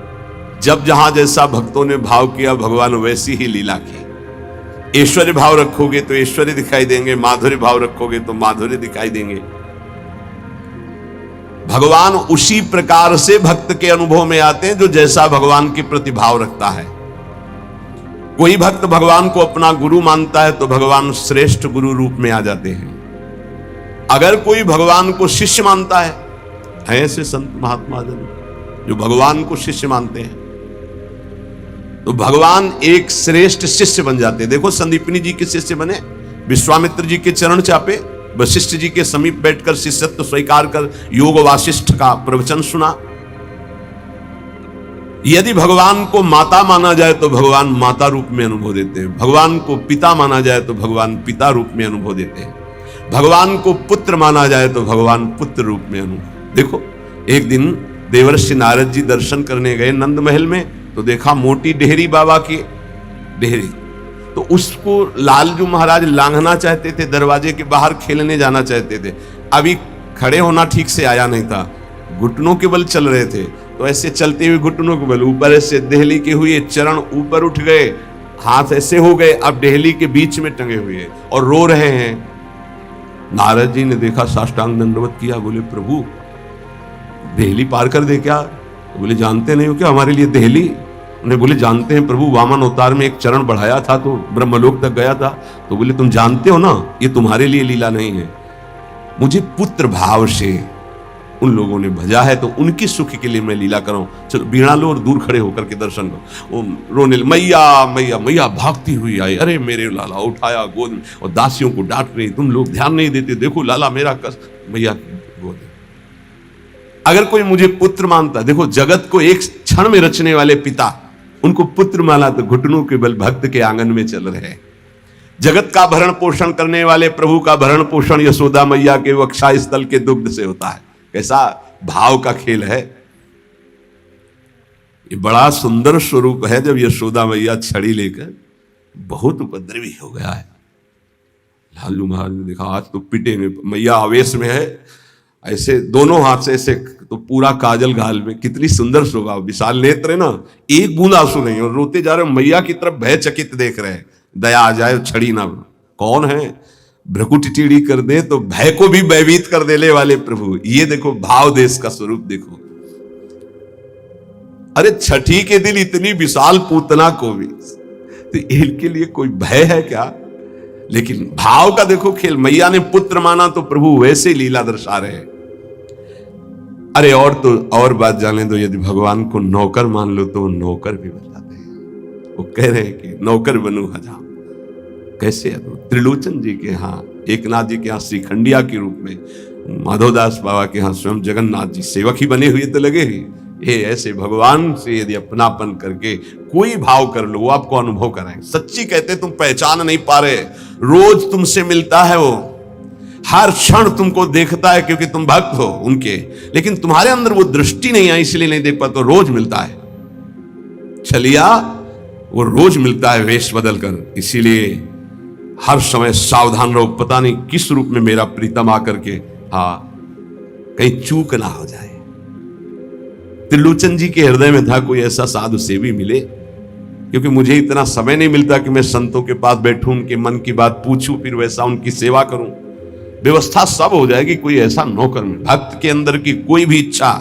जब जहां जैसा भक्तों ने भाव किया, भगवान वैसी ही लीला की। ऐश्वर्य भाव रखोगे तो ऐश्वर्य दिखाई देंगे, माधुर्य भाव रखोगे तो माधुर्य दिखाई देंगे। भगवान उसी प्रकार से भक्त के अनुभव में आते हैं जो जैसा भगवान के प्रति भाव रखता है। कोई भक्त भगवान को अपना गुरु मानता है तो भगवान श्रेष्ठ गुरु रूप में आ जाते हैं। अगर कोई भगवान को शिष्य मानता है ऐसे संत महात्मा जन जो भगवान को शिष्य मानते हैं, तो भगवान एक श्रेष्ठ शिष्य बन जाते हैं। देखो, संदीपनी जी के शिष्य बने, विश्वामित्र जी के चरण चापे, वशिष्ठ जी के समीप बैठकर शिष्यत्व स्वीकार कर योग वासिष्ठ का प्रवचन सुना। यदि भगवान को माता माना जाए तो भगवान माता रूप में अनुभव देते हैं, भगवान को पिता माना जाए तो भगवान पिता रूप में अनुभव देते हैं, भगवान को पुत्र माना जाए तो भगवान पुत्र रूप में अनुभव। देखो, एक दिन देवर्षि नारद जी दर्शन करने गए नंद महल में, तो देखा मोटी डेहरी बाबा की डेहरी, तो उसको लालजू महाराज लांघना चाहते थे, दरवाजे के बाहर खेलने जाना चाहते थे। अभी खड़े होना ठीक से आया नहीं था, घुटनों के बल चल रहे थे, तो ऐसे चलते हुए घुटनों के बल ऊपर ऐसे देहली के हुए, चरण ऊपर उठ गए, हाथ ऐसे हो गए, अब देहली के बीच में टंगे हुए और रो रहे हैं। नारद जी ने देखा, साष्टांग दंडवत किया, बोले प्रभु देहली पार कर दे क्या? तो बोले जानते नहीं हो क्या हमारे लिए देहली? उन्हें बोले जानते हैं प्रभु, वामन अवतार में एक चरण बढ़ाया था तो ब्रह्मलोक तक गया था। तो बोले तुम जानते हो ना, ये तुम्हारे लिए लीला नहीं है, मुझे पुत्र भाव से उन लोगों ने भजा है तो उनकी सुख के लिए मैं लीला कर रहा हूं। चलो बीड़ा लो और दूर खड़े होकर के दर्शन करो। वो रोने, मैया मैया मैया भागती हुई आई, अरे मेरे लाला, उठाया गोद में और दासियों को डांट रही, तुम लोग ध्यान नहीं देते, देखो लाला मेरा कस, मैया गोद। अगर कोई मुझे पुत्र मानता, देखो जगत को एक क्षण में रचने वाले पिता उनको पुत्र माना तो घुटनों के बल भक्त के आंगन में चल रहे हैं। जगत का भरण पोषण करने वाले प्रभु का भरण पोषण यशोदा मैया के वक्षा स्थल के दुग्ध से होता है। कैसा भाव का खेल है! ये बड़ा सुंदर स्वरूप है जब यशोदा मैया छड़ी लेकर, बहुत उपद्रवी हो गया है। लालू महाराज ने देखा आज तो पिटेंगे, मैया आवेश में है, ऐसे दोनों हाथ से ऐसे, तो पूरा काजल गाल में, कितनी सुंदर शोभा, विशाल नेत्र है ना, एक बूंद आंसू नहीं, और रोते जा रहे, मैया की तरफ भयचकित देख रहे हैं, दया आ जाए छड़ी ना। कौन है? भ्रकुट टीढ़ी कर दे तो भय को भी भयभीत कर देने वाले प्रभु। ये देखो भाव देश का स्वरूप देखो। अरे छठी के दिन इतनी विशाल पूतना को भी, तो इनके लिए कोई भय है क्या? लेकिन भाव का देखो खेल। मैया ने पुत्र माना तो प्रभु वैसे लीला दर्शा रहे हैं। अरे और तो और बात जाने दो, यदि भगवान को नौकर मान लो तो नौकर भी बन जाते हैं। वो कह रहे हैं कि नौकर बनू हजाम। कैसे? त्रिलोचन जी के यहाँ, एकनाथ जी के यहाँ श्रीखंडिया के रूप में, माधवदास बाबा के यहाँ स्वयं जगन्नाथ जी सेवक ही बने हुए तो लगे ही। ये ऐसे भगवान से यदि अपनापन करके कोई भाव कर लो, वो आपको अनुभव कराएंगे। सच्ची कहते तुम पहचान नहीं पा रहे, रोज तुमसे मिलता है वो, हर क्षण तुमको देखता है क्योंकि तुम भक्त हो उनके, लेकिन तुम्हारे अंदर वो दृष्टि नहीं है इसलिए नहीं देख पाते। रोज मिलता है, छलिया वो रोज मिलता है वेश बदल कर। इसीलिए हर समय सावधान रहो, पता नहीं किस रूप में मेरा प्रीतम आकर के कहीं चूक ना हो जाए। त्रिलोचन जी के हृदय में था कोई ऐसा साधु सेवी मिले, क्योंकि मुझे इतना समय नहीं मिलता कि मैं संतों के पास बैठूं, उनके मन की बात पूछूं, फिर वैसा उनकी सेवा करूं। व्यवस्था सब हो जाएगी, कोई ऐसा नौकर में। भक्त के अंदर की कोई भी इच्छा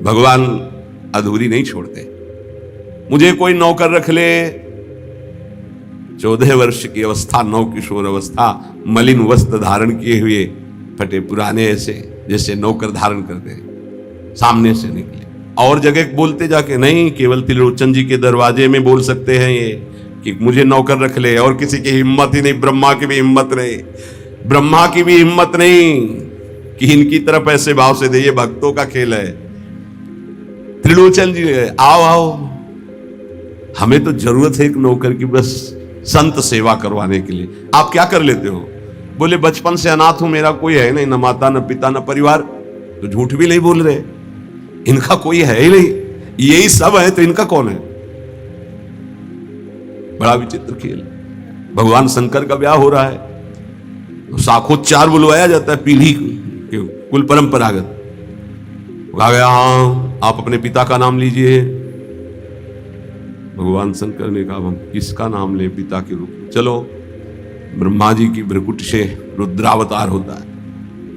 भगवान अधूरी नहीं छोड़ते। मुझे कोई नौकर रख ले, 14 वर्ष की अवस्था, नव किशोर अवस्था, मलिन वस्त्र धारण किए हुए, फटे पुराने, ऐसे जैसे नौकर धारण करते हैं, सामने से निकले। और जगह बोलते जाके नहीं, केवल त्रिलोचन जी के दरवाजे में बोल सकते हैं ये कि मुझे नौकर रख ले, और किसी की हिम्मत ही नहीं, ब्रह्मा की भी हिम्मत नहीं, ब्रह्मा की भी हिम्मत नहीं कि इनकी तरफ ऐसे भाव से दे, ये भक्तों का खेल है। त्रिलोचन जी आओ आओ, हमें तो जरूरत है एक नौकर की, बस संत सेवा करवाने के लिए। आप क्या कर लेते हो? बोले बचपन से अनाथ हूं, मेरा कोई है नहीं, न माता न पिता न परिवार। तो झूठ भी नहीं बोल रहे, इनका कोई है ही नहीं, यही सब है, तो इनका कौन है? बड़ा विचित्र खेल। भगवान शंकर का ब्याह हो रहा है, तो साखोच्चार बुलवाया जाता है, पीढ़ी कुल परंपरागत। कहा गया हाँ आप अपने पिता का नाम लीजिए। भगवान शंकर ने कहा हम किसका नाम ले पिता के रूप में? चलो, ब्रह्मा जी की भ्रकुट से रुद्रावतार होता है,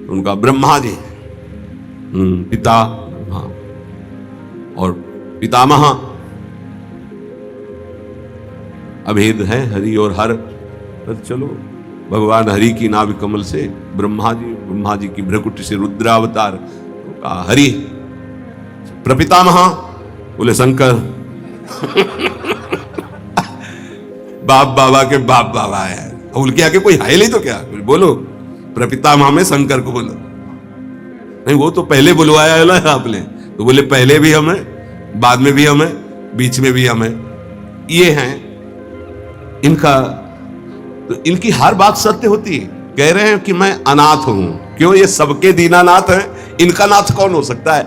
उनका ब्रह्मा जी पिता, हाँ, और पितामह अभेद है हरि और हर। तो चलो भगवान हरि की नाभि कमल से ब्रह्मा जी की भ्रकुट से रुद्रावतार, तो कहा हरि प्रपितामह, बोले शंकर। बाप बाबा के बाप बाबा है, उनके आगे कोई है नहीं तो क्या बोलो, प्रपितामह में शंकर को बोलो। नहीं, वो तो पहले बुलवाया है ना आपने, तो बोले पहले भी हमें, बाद में भी हमें, बीच में भी हमें। ये हैं इनका, तो इनकी हर बात सत्य होती है। कह रहे हैं कि मैं अनाथ हूं, क्यों? ये सबके दीनानाथ हैं, इनका नाथ कौन हो सकता है?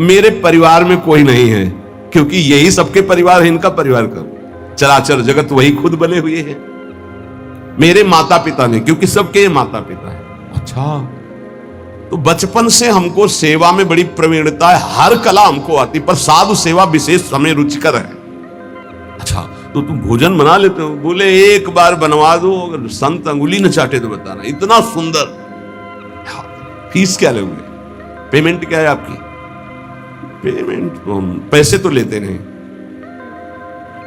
मेरे परिवार में कोई नहीं है, क्योंकि यही सबके परिवार है, इनका परिवार का चराचर जगत वही खुद बने हुए हैं। मेरे माता पिता नहीं, क्योंकि सबके माता पिता है। अच्छा, तो बचपन से हमको सेवा में बड़ी प्रवीणता है, हर कला हमको आती, पर साधु सेवा विशेष हमें रुचिकर है। अच्छा, तो तुम भोजन बना लेते हो? बोले एक बार बनवा दो, अगर संत अंगुली न चाटे तो बताना, इतना सुंदर। फीस क्या लोगे? पेमेंट क्या है आपकी? पेमेंट तो हम पैसे तो लेते नहीं,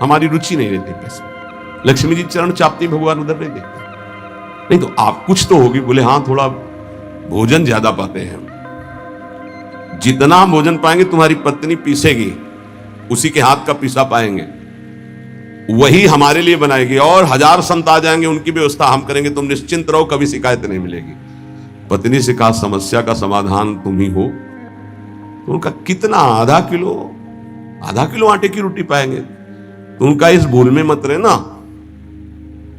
हमारी रुचि नहीं रहती पैसे। लक्ष्मी जी चरण चापती, भगवान उधर नहीं देखते। नहीं तो आप कुछ तो होगी। बोले हाँ, थोड़ा भोजन ज्यादा पाते हैं हम। जितना हम भोजन पाएंगे तुम्हारी पत्नी पीसेगी, उसी के हाथ का पीसा पाएंगे, वही हमारे लिए बनाएगी, और 1000 संत आ जाएंगे, उनकी व्यवस्था हम करेंगे, तुम निश्चिंत रहो, कभी शिकायत नहीं मिलेगी। पत्नी से कहा समस्या का समाधान तुम ही हो। तो उनका कितना, आधा किलो आटे की रोटी पाएंगे। तो उनका इस भूल में मत रहना,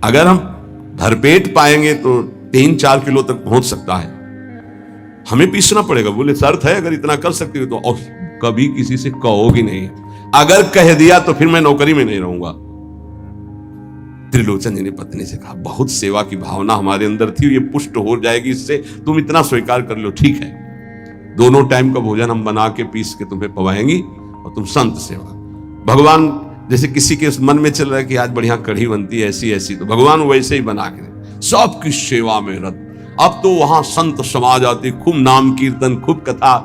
अगर हम भरपेट पाएंगे तो 3-4 किलो तक पहुंच सकता है, हमें पीसना पड़ेगा। बोले शर्त है, अगर इतना कर सकती हो तो। और कभी किसी से कहोगी नहीं, अगर कह दिया तो फिर मैं नौकरी में नहीं रहूंगा। त्रिलोचन जी ने पत्नी से कहा बहुत सेवा की भावना हमारे अंदर थी, ये पुष्ट हो जाएगी इससे, तुम इतना स्वीकार कर लो। ठीक है, दोनों टाइम का भोजन हम बना के पीस के तुम्हें पवाएंगी, और तुम संत सेवा। भगवान जैसे किसी के मन में चल रहा है कि आज बढ़िया कढ़ी बनती है ऐसी ऐसी, तो भगवान वैसे ही बना के सबकी सेवा में रत। अब तो वहां संत समाज आती, खूब नाम कीर्तन, खूब कथा।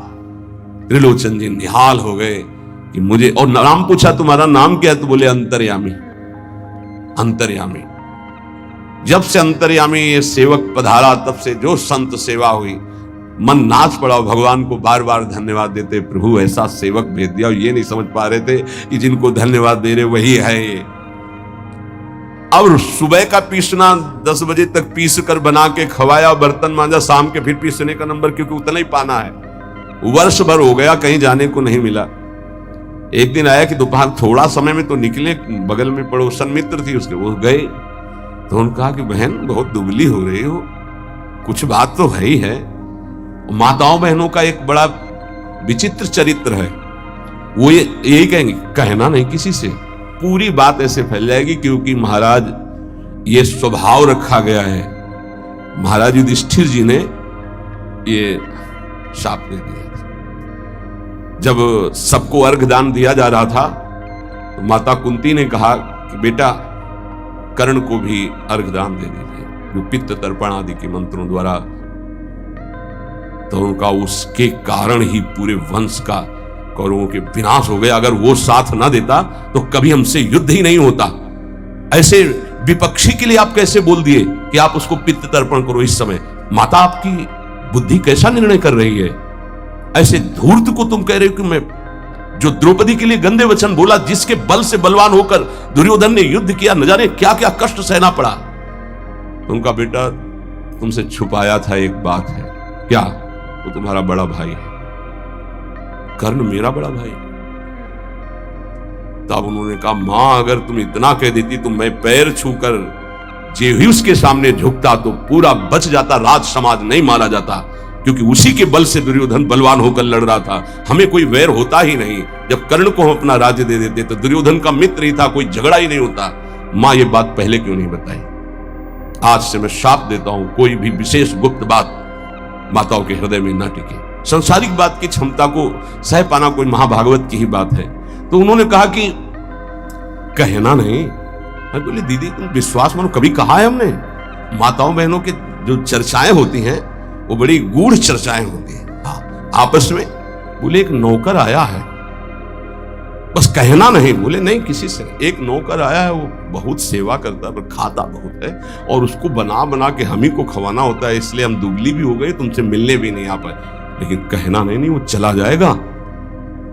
त्रिलोचन जी निहाल हो गए कि मुझे, और नाम पूछा तुम्हारा नाम क्या है? तो बोले अंतर्यामी। अंतर्यामी, जब से अंतर्यामी ये सेवक पधारा, तब से जो संत सेवा हुई, मन नाच पड़ा। भगवान को बार बार धन्यवाद देते, प्रभु ऐसा सेवक भेज दिया। ये नहीं समझ पा रहे थे कि जिनको धन्यवाद दे रहे वही है ये। अब सुबह का पीसना 10 बजे तक पीस कर बना के खवाया, बर्तन मांजा, शाम के फिर पीसने का नंबर, क्योंकि उतना ही पाना है। वर्ष भर हो गया, कहीं जाने को नहीं मिला। एक दिन आया कि दोपहर थोड़ा समय में तो निकले, बगल में पड़ोसन मित्र थी उसके, वो गए तो उन्होंने कहा कि बहन बहुत दुबली हो रही हो, कुछ बात तो है ही है। माताओं बहनों का एक बड़ा विचित्र चरित्र है, वो यही कहेंगे, कहना नहीं किसी से, पूरी बात ऐसे फैल जाएगी, क्योंकि महाराज ये स्वभाव रखा गया है। महाराज युधिष्ठिर जी ने ये शाप दे दिया। जब सबको अर्घ दान दिया जा रहा था तो माता कुंती ने कहा कि बेटा कर्ण को भी अर्घ दान दे दीजिए, जो पित्त तर्पण आदि के मंत्रों द्वारा, तो उनका उसके कारण ही पूरे वंश का कौरवों के विनाश हो गया। अगर वो साथ ना देता तो कभी हमसे युद्ध ही नहीं होता। ऐसे विपक्षी के लिए आप कैसे बोल दिए कि आप उसको पित्त तर्पण करो इस समय? माता आपकी बुद्धि कैसा निर्णय कर रही है? ऐसे धूर्त को तुम कह रहे हो कि मैं, जो द्रौपदी के लिए गंदे वचन बोला, जिसके बल से बलवान होकर दुर्योधन ने युद्ध किया, न जाने क्या क्या कष्ट सहना पड़ा। उनका बेटा तुमसे छुपाया था एक बात है। क्या? वो तुम्हारा बड़ा भाई है। कर्ण मेरा बड़ा भाई? तब उन्होंने कहा, मां अगर तुम इतना कह देती तो मैं पैर छूकर जेह्यूस के सामने झुकता तो पूरा बच जाता, राज समाज नहीं मारा जाता, क्योंकि उसी के बल से दुर्योधन बलवान होकर लड़ रहा था। हमें कोई वैर होता ही नहीं। जब कर्ण को हम अपना राज्य दे देते तो दुर्योधन का मित्र ही था, कोई झगड़ा ही नहीं होता। मां ये बात पहले क्यों नहीं बताई? आज से मैं शाप देता हूं, कोई भी विशेष गुप्त बात माताओं के हृदय में ना टिके। संसारिक बात की क्षमता को सह पाना कोई महाभागवत की ही बात है। तो उन्होंने कहा कि कहना नहीं। मैं बोले दीदी तुम विश्वास मानो, कभी कहा है हमने? माताओं बहनों के जो चर्चाएं होती हैं वो बड़ी गूढ़ चर्चाएं होती हैं। हाँ, आपस में। बोले एक नौकर आया है, बस कहना नहीं। बोले नहीं किसी से। एक नौकर आया है, वो बहुत सेवा करता है पर खाता बहुत है, और उसको बना बना के हम ही को खवाना होता है, इसलिए हम दुबली भी हो गए, तुमसे मिलने भी नहीं आ पाए। लेकिन कहना नहीं, वो चला जाएगा।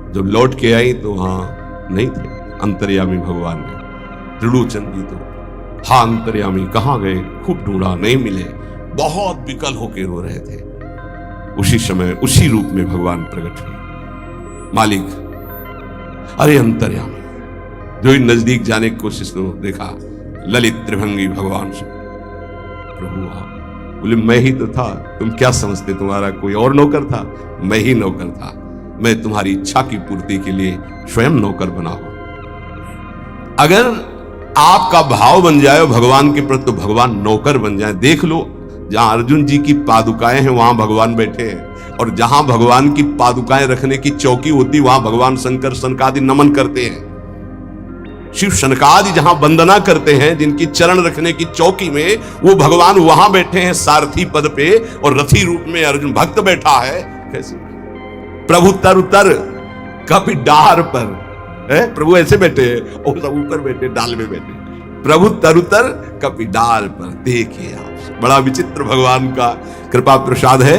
जब लौट के आई तो हाँ नहीं थे अंतर्यामी भगवान ने। त्रिलोचन जी तो हाँ अंतर्यामी कहाँ गए? खूब ढूंढा, नहीं मिले, बहुत विकल होके रो रहे थे। उसी समय उसी रूप में भगवान प्रकट हुए। मालिक, अरे अंतर्यामी, जो नजदीक जाने की कोशिश करो, देखा ललित त्रिभंगी भगवान से। प्रभु आप बोले मैं ही तो था, तुम क्या समझते तुम्हारा कोई और नौकर था? मैं ही नौकर था। मैं तुम्हारी इच्छा की पूर्ति के लिए स्वयं नौकर बना हूं। अगर आपका भाव बन जाए भगवान के प्रति तो भगवान नौकर बन जाए। देख लो, जहां अर्जुन जी की पादुकाएं हैं वहां भगवान बैठे हैं, और जहां भगवान की पादुकाएं रखने की चौकी होती वहां भगवान शंकर सनकादि नमन करते हैं। शिव शनकादि जहां वंदना करते हैं, जिनकी चरण रखने की चौकी में, वो भगवान वहां बैठे हैं सारथी पद पे, और रथी रूप में अर्जुन भक्त बैठा है। कैसे? प्रभु तर उतर कभी डार पर है, प्रभु ऐसे बैठे हैं और सब ऊपर बैठे, डाल में बैठे। प्रभु तरुतर कभी डाल पर। देखिए आप, बड़ा विचित्र भगवान का कृपा प्रसाद है।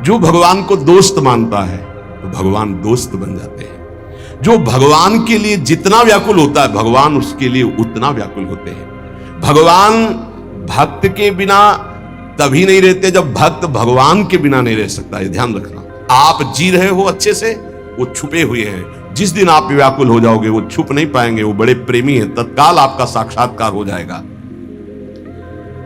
जो भगवान को दोस्त मानता है तो भगवान दोस्त बन जाते हैं। जो भगवान के लिए जितना व्याकुल होता है भगवान उसके लिए उतना व्याकुल होते हैं। भगवान भक्त के बिना तभी नहीं रहते जब भक्त भगवान के बिना नहीं रह सकता। ये ध्यान रखना। आप जी रहे हो अच्छे से, वो छुपे हुए हैं। जिस दिन आप व्याकुल हो जाओगे वो छुप नहीं पाएंगे, वो बड़े प्रेमी हैं, तत्काल आपका साक्षात्कार हो जाएगा।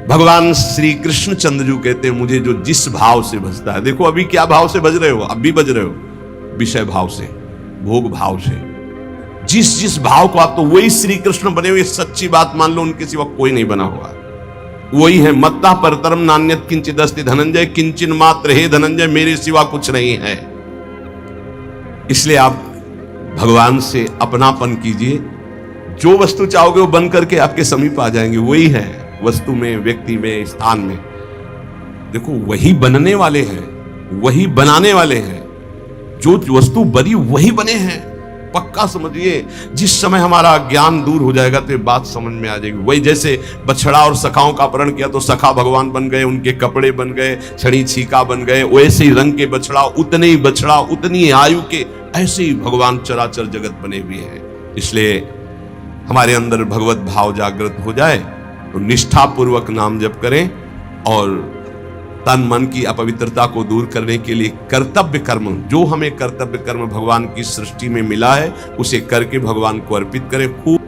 भगवान श्री कृष्ण चंद्रजू कहते हैं, मुझे जो जिस भाव से भजता है। देखो अभी क्या भाव से भज रहे हो? अब भी भज रहे हो विषय भाव से, भोग भाव से। जिस जिस भाव को आप, तो वही श्री कृष्ण बने हुए। सच्ची बात मान लो, उनके सिवा कोई नहीं बना हुआ। वही है, मत्ता परतरम नान्यत किंचित अस्ति धनंजय, किंचिन मात्र हे धनंजय, मेरे सिवा कुछ नहीं है। इसलिए आप भगवान से अपनापन कीजिए। जो वस्तु चाहोगे वो बन करके आपके समीप आ जाएंगे। वही है, वस्तु में, व्यक्ति में, स्थान में। देखो वही बनने वाले हैं, वही बनाने वाले हैं। जो वस्तु बनी वही बने हैं, पक्का समझिए। जिस समय हमारा ज्ञान दूर हो जाएगा तो ये बात समझ में आ जाएगी। वही जैसे बछड़ा और सखाओं का अपहरण किया तो सखा भगवान बन गए, उनके कपड़े बन गए, छड़ी छीका बन गए। वैसे ही रंग के बछड़ा, उतने ही बछड़ा, उतनी आयु के, ऐसे ही भगवान चराचर जगत बने हुए हैं। इसलिए हमारे अंदर भगवत भाव जागृत हो जाए तो निष्ठा पूर्वक नाम जप करें, और तन मन की अपवित्रता को दूर करने के लिए कर्तव्य कर्म, जो हमें कर्तव्य कर्म भगवान की सृष्टि में मिला है उसे करके भगवान को अर्पित करें। खूब